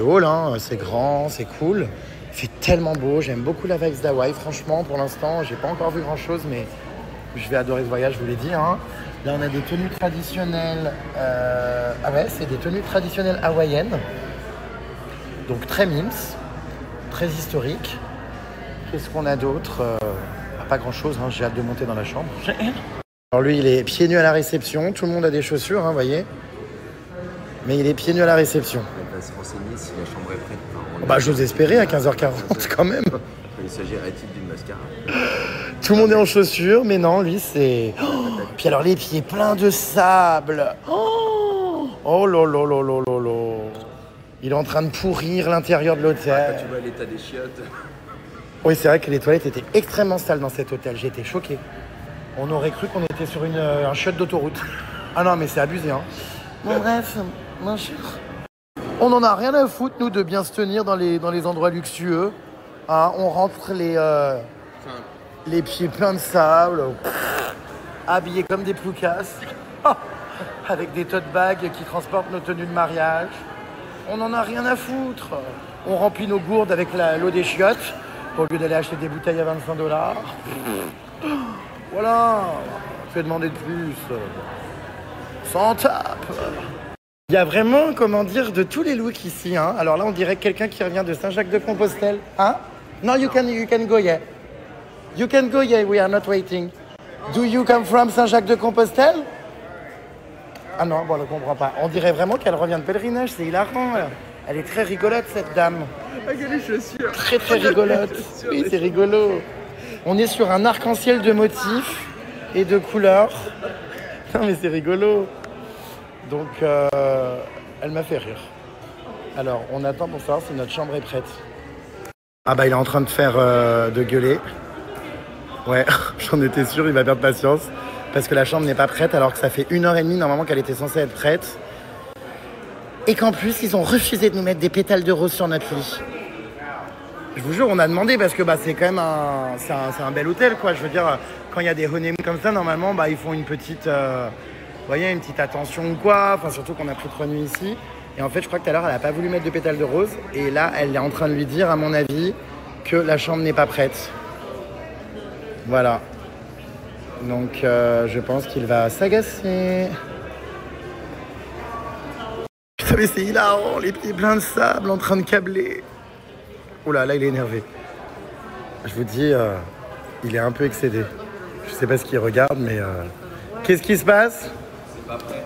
hall. Hein. C'est grand, c'est cool. Il fait tellement beau, j'aime beaucoup la vibes d'Hawaï. Franchement, pour l'instant, j'ai pas encore vu grand-chose, mais je vais adorer ce voyage, je vous l'ai dit. Hein. Là, on a des tenues traditionnelles. Ah ouais, c'est des tenues traditionnelles hawaïennes. Donc très mimes, très historiques. Qu'est-ce qu'on a d'autre? Pas grand-chose, hein. J'ai hâte de monter dans la chambre. Alors lui, il est pieds nus à la réception. Tout le monde a des chaussures, vous voyez. Mais il est pieds nus à la réception. On va se renseigner si la chambre est prête. Enfin, Bah, j'ose espérer à 15h40 quand même. Il s'agirait-il d'une mascara? Tout le monde est en chaussures, mais non, lui, c'est... Oh, puis alors, les pieds pleins de sable. Oh là là là là là là. Il est en train de pourrir l'intérieur de Quand l'hôtel. tu vois l'état des chiottes. Oui, c'est vrai que les toilettes étaient extrêmement sales dans cet hôtel. J'ai été choqué. On aurait cru qu'on était sur un chiotte d'autoroute. Ah non, mais c'est abusé, hein. Bon, bref, mon cher. On n'en a rien à foutre, nous, de bien se tenir dans les endroits luxueux. Hein, on rentre les pieds pleins de sable, habillés comme des ploucasses, avec des tote bags qui transportent nos tenues de mariage. On n'en a rien à foutre. On remplit nos gourdes avec l'eau des chiottes au lieu d'aller acheter des bouteilles à 25 $. Voilà, fais demander de plus. S'en tape. Il y a vraiment, comment dire, de tous les looks ici. Hein. Alors là, on dirait quelqu'un qui revient de Saint-Jacques-de-Compostelle. Hein? Non, you can go, yeah. You can go, yeah, we are not waiting. Do you come from Saint-Jacques-de-Compostelle? Ah non, bon, on ne comprend pas. On dirait vraiment qu'elle revient de pèlerinage, c'est hilarant. Elle est très rigolote, cette dame. Regarde les chaussures. Très, très rigolote. Oui, c'est rigolo. On est sur un arc-en-ciel de motifs et de couleurs. Non, mais c'est rigolo. Donc, elle m'a fait rire. Alors, on attend pour savoir si notre chambre est prête. Ah bah, il est en train de gueuler. Ouais, j'en étais sûr, il va perdre patience. Parce que la chambre n'est pas prête, alors que ça fait 1h30 normalement qu'elle était censée être prête. Et qu'en plus, ils ont refusé de nous mettre des pétales de rose sur notre lit. Je vous jure, on a demandé parce que bah, c'est quand même c'est un bel hôtel, quoi. Je veux dire, quand il y a des honeymoon comme ça, normalement, bah, ils font une petite... vous voyez, une petite attention ou quoi, enfin surtout qu'on a pris 3 nuits ici. Et en fait, je crois que tout à l'heure, elle n'a pas voulu mettre de pétales de rose. Et là, elle est en train de lui dire, à mon avis, que la chambre n'est pas prête. Voilà. Donc, je pense qu'il va s'agacer. Putain, mais c'est hilarant, les pieds pleins de sable, en train de câbler. Oh là, il est énervé. Je vous dis, il est un peu excédé. Je sais pas ce qu'il regarde, mais... Qu'est-ce qui se passe? C'est pas prêt.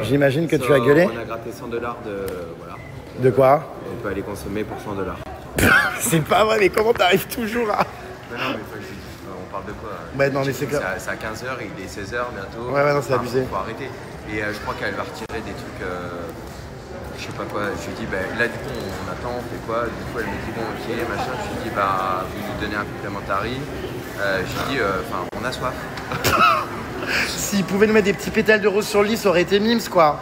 J'imagine que tu as gueulé. On a gratté 100 $. Voilà. De quoi? On peut aller consommer pour 100 $. C'est pas vrai, mais comment t'arrives toujours à... Mais non, mais on parle de quoi? Ouais, non, mais c'est clair. C'est à 15h, il est 16h bientôt. Ouais, non, c'est abusé. Faut arrêter. Et je crois qu'elle va retirer des trucs... je sais pas quoi. Je lui dis, bah, là, du coup, on attend, on fait quoi? Du coup, elle me dit, bon, ok, machin. Je lui dis, bah, vous nous donnez un complémentary. Je lui dis, on a soif. S'ils pouvaient nous mettre des petits pétales de rose sur le lit, ça aurait été mimes, quoi.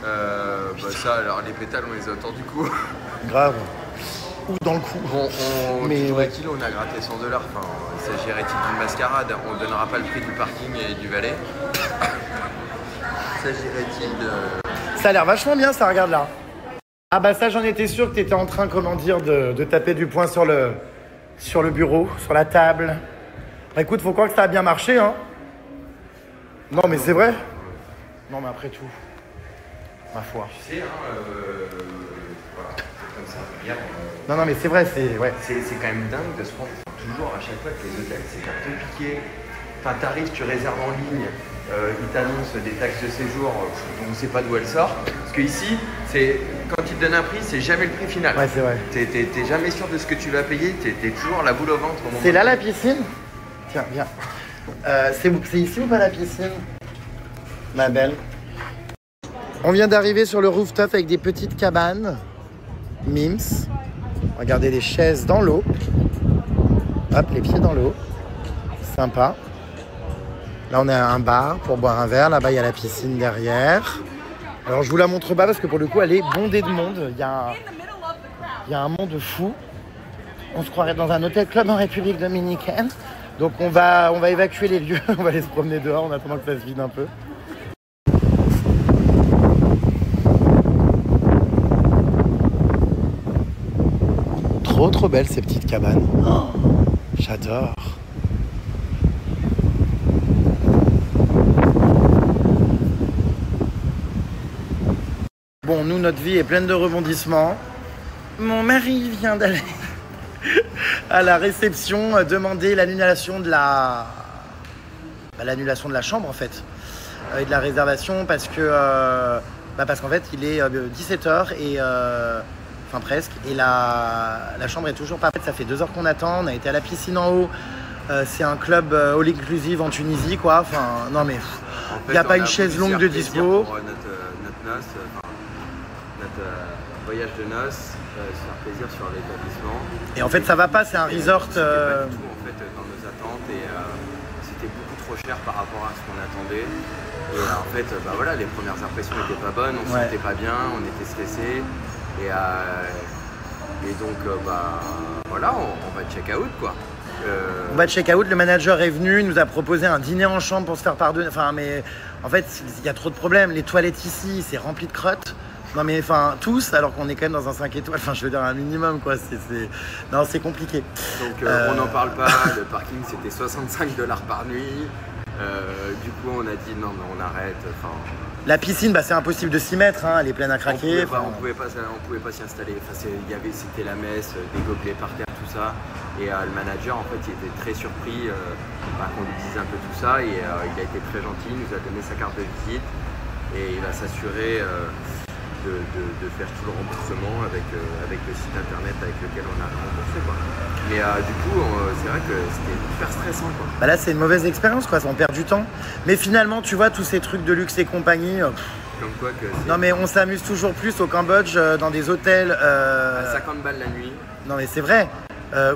Bah, ça, alors, les pétales, on les a autour du cou. Grave. Ou dans le cou. Bon, mais ouais. kilo, on a gratté 100 $. Enfin, s'agirait-il d'une mascarade? On ne donnera pas le prix du parking et du valet. S'agirait-il de... Ça a l'air vachement bien, ça, regarde là. Ah bah ça, j'en étais sûr que t'étais en train, comment dire, de taper du poing sur le bureau, sur la table. Bah écoute, faut croire que ça a bien marché, hein. Non, mais c'est vrai. Non, mais après tout, ma foi. Tu sais, voilà, comme ça, hier, Non, mais c'est vrai, c'est... Ouais. C'est quand même dingue de se prendre toujours à chaque fois que les hôtels, c'est compliqué. Enfin, t'arrives, tu réserves en ligne, ils t'annoncent des taxes de séjour, on ne sait pas d'où elles sortent. Parce qu'ici, quand ils te donnent un prix, c'est jamais le prix final. Ouais, c'est vrai. T'es jamais sûr de ce que tu vas payer, t'es toujours la boule au ventre. C'est là la piscine? Tiens, viens. C'est ici ou pas la piscine, ma belle? On vient d'arriver sur le rooftop avec des petites cabanes. Mims. Regardez les chaises dans l'eau. Hop, les pieds dans l'eau. Sympa. Là, on est à un bar pour boire un verre. Là-bas, il y a la piscine derrière. Alors, je vous la montre pas parce que pour le coup, elle est bondée de monde. Il y a un monde fou. On se croirait dans un hôtel club en République dominicaine. Donc, on va évacuer les lieux. On va aller se promener dehors en attendant que ça se vide un peu. Trop belles ces petites cabanes. Oh, j'adore. Bon, nous, notre vie est pleine de rebondissements. Mon mari vient d'aller à la réception demander l'annulation de l'annulation de la chambre, en fait, et de la réservation parce que parce qu'en fait, il est 17h et enfin presque, et la chambre est toujours pas prête. Ça fait 2 heures qu'on attend. On a été à la piscine en haut. C'est un club all inclusive en Tunisie, quoi. Enfin, non mais il n'y a pas une chaise longue de dispo. Pour notre noce, notre voyage de noces, se faire plaisir sur l'établissement. Et en fait, ça va pas. C'est un resort. C'était pas du tout en fait dans nos attentes et c'était beaucoup trop cher par rapport à ce qu'on attendait. Et en fait, voilà, les premières impressions n'étaient pas bonnes. On se sentait pas bien, on était stressés. Et donc, voilà, on va check out, quoi. On va check out. Le manager est venu, il nous a proposé un dîner en chambre pour se faire pardonner. Enfin, mais en fait, il y a trop de problèmes. Les toilettes ici, c'est rempli de crottes. Non mais enfin tous, alors qu'on est quand même dans un 5 étoiles, enfin je veux dire un minimum quoi, non c'est compliqué. Donc on n'en parle pas, le parking c'était 65 $ par nuit. Du coup on a dit non mais on arrête. La piscine, bah, c'est impossible de s'y mettre, hein, elle est pleine à craquer. On pouvait pas s'y installer. Enfin, c'était la messe, des gobelets par terre, tout ça. Et le manager en fait il était très surpris qu'on lui dise un peu tout ça et il a été très gentil, il nous a donné sa carte de visite et il va s'assurer de faire tout le remboursement avec le site internet avec lequel on a remboursé quoi. Mais du coup c'est vrai que c'était hyper stressant quoi. Bah là c'est une mauvaise expérience quoi, on perd du temps. Mais finalement tu vois tous ces trucs de luxe et compagnie. Comme quoi que non mais on s'amuse toujours plus au Cambodge dans des hôtels. À 50 balles la nuit. Non mais c'est vrai.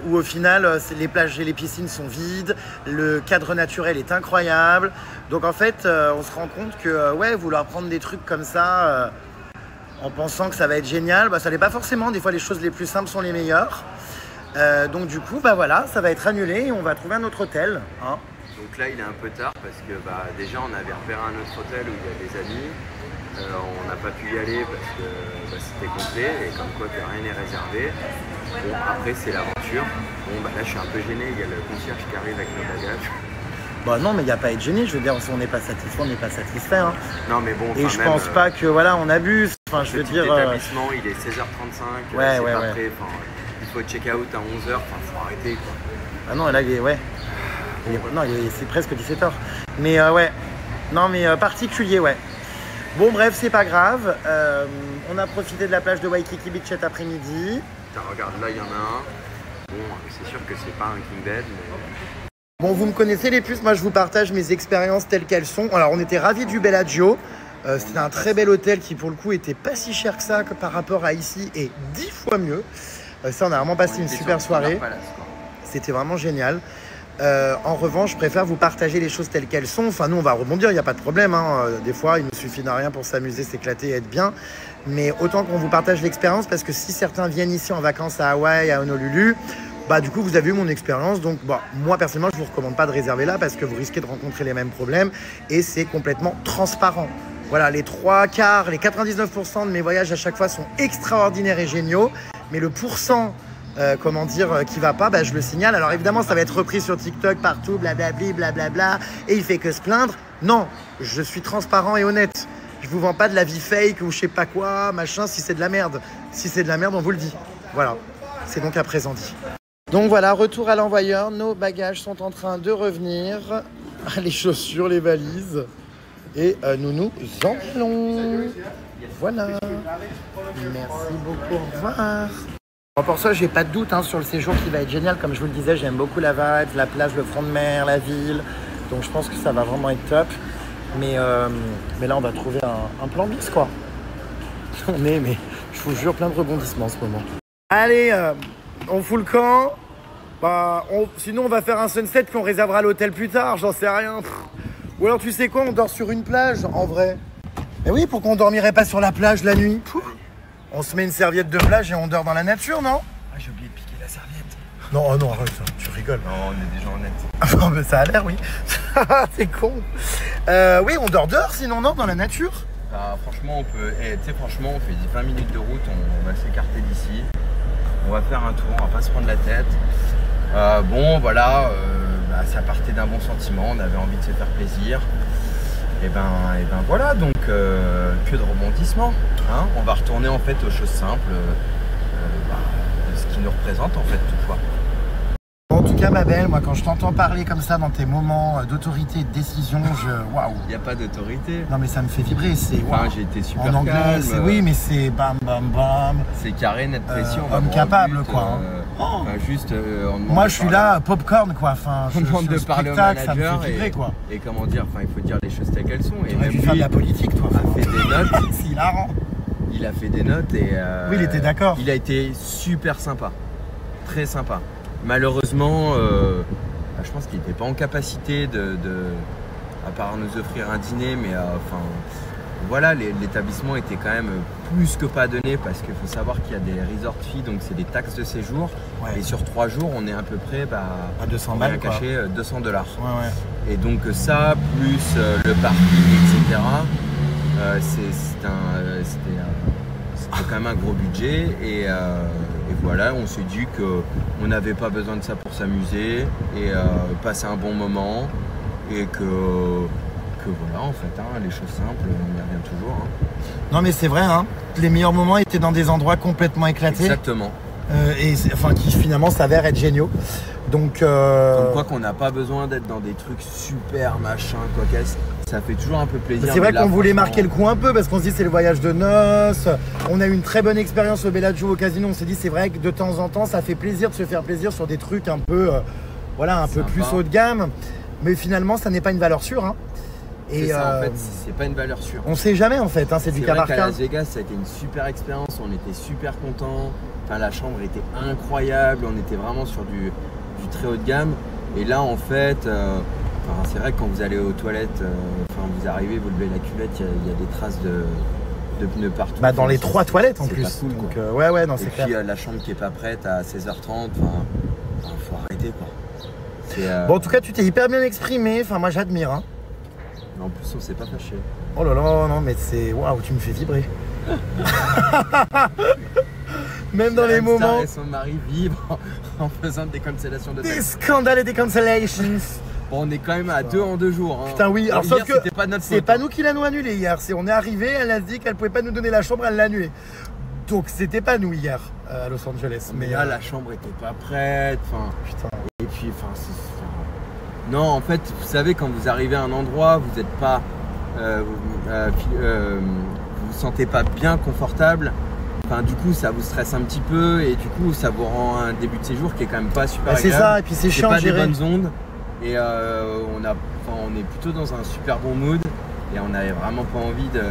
Où au final les plages et les piscines sont vides, le cadre naturel est incroyable. Donc en fait on se rend compte que vouloir prendre des trucs comme ça en pensant que ça va être génial, bah, ça l'est pas forcément, des fois les choses les plus simples sont les meilleures. Donc du coup bah voilà, ça va être annulé et on va trouver un autre hôtel. Hein. Donc là il est un peu tard parce que déjà on avait repéré un autre hôtel où il y a des amis. On n'a pas pu y aller parce que c'était complet et comme quoi que rien n'est réservé. Bon après c'est l'aventure. Bon là je suis un peu gêné, il y a le concierge qui arrive avec nos bagages. Bah non mais il n'y a pas à être gêné, je veux dire si on n'est pas satisfait, on n'est pas satisfait. Hein. Non mais bon. Et je pense pas que voilà on abuse. Enfin je veux dire. L'établissement il est 16h35, ouais. Prêt. Enfin, il faut check out à 11h, enfin faut arrêter quoi. Ah non là il est non c'est presque 17h. Mais non mais particulier Bon bref, c'est pas grave, on a profité de la plage de Waikiki Beach cet après-midi. Regarde, là il y en a un. Bon, c'est sûr que c'est pas un king bed, mais... Bon, vous me connaissez les puces, moi je vous partage mes expériences telles qu'elles sont. Alors on était ravis du Bellagio, c'était un très bel hôtel qui pour le coup était pas si cher que ça que par rapport à ici et 10 fois mieux. Ça on a vraiment passé une super soirée, c'était vraiment génial. En revanche, je préfère vous partager les choses telles qu'elles sont. Enfin, nous, on va rebondir, il n'y a pas de problème. Hein. Des fois, il nous suffit de rien pour s'amuser, s'éclater et être bien. Mais autant qu'on vous partage l'expérience, parce que si certains viennent ici en vacances à Hawaï, à Honolulu, bah du coup, vous avez eu mon expérience. Donc, moi, personnellement, je ne vous recommande pas de réserver là parce que vous risquez de rencontrer les mêmes problèmes et c'est complètement transparent. Voilà, les 3/4, les 99% de mes voyages à chaque fois sont extraordinaires et géniaux. Mais le pourcent... qui va pas, je le signale. Alors évidemment, ça va être repris sur TikTok partout, blablabli, blablabla, et il fait que se plaindre. Non, je suis transparent et honnête. Je vous vends pas de la vie fake ou je sais pas quoi, machin, si c'est de la merde. Si c'est de la merde, on vous le dit. Voilà, c'est donc à présent dit. Donc voilà, retour à l'envoyeur, nos bagages sont en train de revenir. Les chaussures, les valises. Et nous nous en allons. Voilà. Merci beaucoup, au revoir. Pour ça, j'ai pas de doute sur le séjour qui va être génial. Comme je vous le disais, j'aime beaucoup la vibe, la plage, le front de mer, la ville. Donc je pense que ça va vraiment être top. Mais là, on va trouver un plan bis, quoi. Mais je vous jure, plein de rebondissements en ce moment. Allez, on fout le camp. Sinon, on va faire un sunset qu'on réservera à l'hôtel plus tard. J'en sais rien. Ou alors, tu sais quoi, on dort sur une plage, en vrai. Mais oui, pourquoi on dormirait pas sur la plage la nuit? On se met une serviette de plage et on dort dans la nature, non? Ah, j'ai oublié de piquer la serviette. Non, non, arrête, tu rigoles. Non, on est déjà honnête. Non, mais ça a l'air, oui. C'est con. Oui, on dort dehors, sinon, non, dans la nature. Franchement, on peut. Franchement, on fait 20 minutes de route, on va s'écarter d'ici. On va faire un tour, on va pas se prendre la tête. Voilà, ça partait d'un bon sentiment, on avait envie de se faire plaisir. Et ben voilà, donc que de rebondissement. Hein, on va retourner en fait aux choses simples, ce qui nous représente en fait toutefois. En tout cas, ma belle, moi quand je t'entends parler comme ça dans tes moments d'autorité et de décision, waouh. Il n'y a pas d'autorité. Non mais ça me fait vibrer, c'est enfin, j'ai été super en anglais, calme, oui, mais c'est bam bam bam. C'est carré, net précis, on va homme capable quoi. Juste, moi je suis là, popcorn quoi. Enfin, on demande de parler au manager ça me fait vibrer, quoi. Et comment dire, il faut dire les choses telles qu'elles sont. Et tu aurais dû faire de la politique toi. Il a fait des notes. C'est hilarant. Il a fait des notes et oui, il était d'accord. Il a été super sympa, très sympa. Malheureusement, je pense qu'il n'était pas en capacité à part nous offrir un dîner, mais voilà, l'établissement était quand même plus que pas donné parce qu'il faut savoir qu'il y a des resort fees, donc c'est des taxes de séjour. Ouais. Et sur 3 jours, on est à peu près à 200 balles, caché $200. Ouais. Et donc ça, plus le parking, etc. C'était c'était quand même un gros budget et voilà, on s'est dit qu'on n'avait pas besoin de ça pour s'amuser et passer un bon moment et que voilà en fait, hein, les choses simples, on y revient toujours. Hein. Non mais c'est vrai, hein, les meilleurs moments étaient dans des endroits complètement éclatés. Exactement. Qui finalement s'avèrent être géniaux. Donc comme quoi qu'on n'a pas besoin d'être dans des trucs super machin quoi qu'est-ce. Ça fait toujours un peu plaisir. C'est vrai qu'on voulait marquer le coup un peu parce qu'on se dit c'est le voyage de noces. On a eu une très bonne expérience au Bellagio au casino. On s'est dit c'est vrai que de temps en temps ça fait plaisir de se faire plaisir sur des trucs un peu voilà, un peu plus haut de gamme. Mais finalement ça n'est pas une valeur sûre. Hein. Et ça, en fait, c'est pas une valeur sûre. On sait jamais en fait, hein, c'est du cas par cas. À Las Vegas, ça a été une super expérience, on était super contents. Enfin, la chambre était incroyable, on était vraiment sur du très haut de gamme. Et là, en fait, c'est vrai que quand vous allez aux toilettes, vous arrivez, vous levez la culette, il y a des traces de pneus partout. Bah, dans les 3 toilettes en plus. Pas cool, donc, ouais, non, et c'est puis clair. la chambre qui est pas prête à 16h30, faut arrêter quoi. Bon, en tout cas, tu t'es hyper bien exprimé. Enfin, moi, j'admire. Hein. En plus, on s'est pas fâché. Oh là là, non, mais c'est. Waouh, tu me fais vibrer. Même dans les moments. Et son mari vibrent en faisant des cancellations de Des scandales et des cancellations. Bon, on est quand même à 2 en 2 jours. Hein. Putain, oui, alors hier, sauf que c'était pas notre faute. c'est pas nous qui l'avons annulé hier. On est arrivé, elle a dit qu'elle pouvait pas nous donner la chambre, elle l'a annulé. Donc c'était pas nous hier à Los Angeles. Mais là, la chambre était pas prête. Putain. Et puis, non, en fait, vous savez, quand vous arrivez à un endroit, vous n'êtes pas, vous vous sentez pas bien confortable. Enfin, du coup, ça vous stresse un petit peu et du coup, ça vous rend un début de séjour qui est quand même pas super agréable. C'est ça, et puis c'est chiant pas à gérer. des bonnes ondes et on est plutôt dans un super bon mood et on n'avait vraiment pas envie de.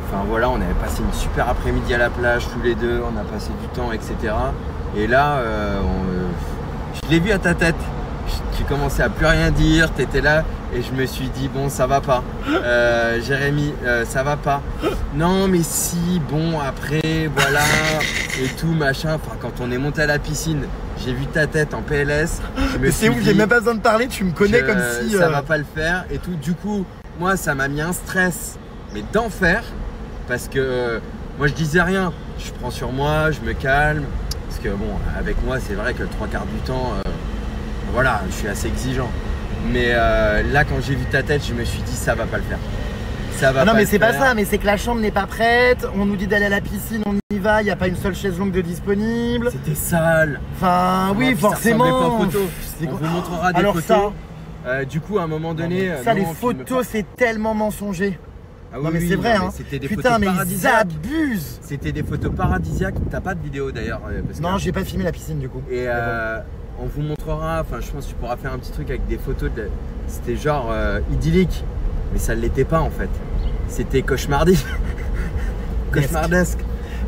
Enfin voilà, on avait passé une super après-midi à la plage tous les deux, on a passé du temps, etc. Et là, je l'ai vu à ta tête. Tu commençais à plus rien dire, tu étais là et je me suis dit bon ça va pas, Jérémy ça va pas, non mais si bon après voilà et tout machin, enfin quand on est monté à la piscine j'ai vu ta tête en PLS, c'est ouf, j'ai même pas besoin de parler, tu me connais comme si ça va pas le faire et tout, du coup moi ça m'a mis un stress mais d'enfer parce que moi je disais rien, je prends sur moi, je me calme parce que bon avec moi c'est vrai que le 3 quarts du temps voilà, je suis assez exigeant. Mais là, quand j'ai vu ta tête, je me suis dit, ça va pas le faire. Ça va non, pas mais le c'est faire. pas ça, mais c'est que la chambre n'est pas prête. On nous dit d'aller à la piscine, on y va. Il n'y a pas une seule chaise longue de disponible. C'était sale. Enfin, oui, forcément. Ça ressemblait pas aux photos. On vous montrera des Alors photos. Du coup, à un moment donné. Ça, les photos, c'est tellement mensonger. Ah, oui, non, mais c'est vrai, hein. C'était des putain, photos mais ils paradisiaques. abusent. C'était des photos paradisiaques. T'as pas de vidéo d'ailleurs. Non, j'ai pas filmé la piscine du coup. Et on vous montrera, enfin je pense que tu pourras faire un petit truc avec des photos, c'était genre idyllique, mais ça ne l'était pas en fait. C'était cauchemardesque. Cauchemardesque.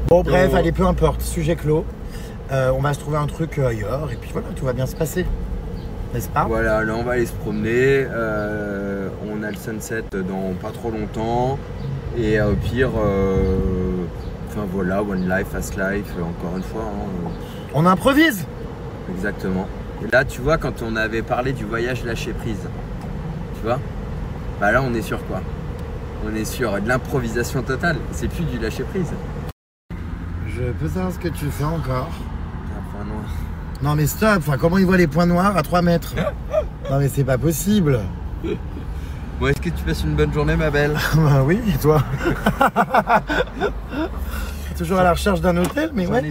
Bon bref, allez, peu importe, sujet clos. On va se trouver un truc ailleurs et puis voilà, tout va bien se passer. N'est-ce pas? Voilà, là on va aller se promener. On a le sunset dans pas trop longtemps. Et au pire, enfin voilà, one life, fast life, encore une fois. Hein, on improvise. Exactement. Et là, tu vois, quand on avait parlé du voyage lâcher prise, tu vois, bah là, on est sur quoi? On est sur de l'improvisation totale. C'est plus du lâcher prise. Je peux savoir ce que tu fais encore? Un point noir. Non mais stop. Enfin, comment ils voient les points noirs à 3 mètres? Non mais c'est pas possible. Bon, est-ce que tu passes une bonne journée, ma belle? Bah oui, et toi? Toujours à la recherche d'un hôtel, mais ouais.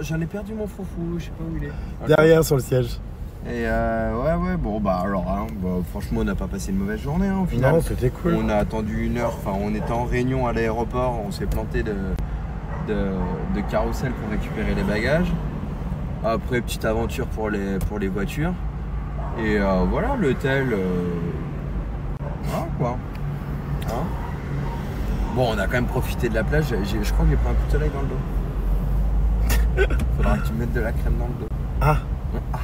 J'en ai perdu mon foufou, je sais pas où il est. Derrière sur le siège. Et ouais, bon bah alors, hein, franchement on n'a pas passé une mauvaise journée hein, au final. Non, c'était cool. On a attendu 1 heure, enfin on était en réunion à l'aéroport, on s'est planté de carrousel pour récupérer les bagages. Après petite aventure pour les voitures. Et voilà l'hôtel. Voilà quoi. Hein? Bon, on a quand même profité de la plage. Je crois que j'ai pris un coup de soleil dans le dos. Faudra que tu me mettes de la crème dans le dos. Ah. Ah.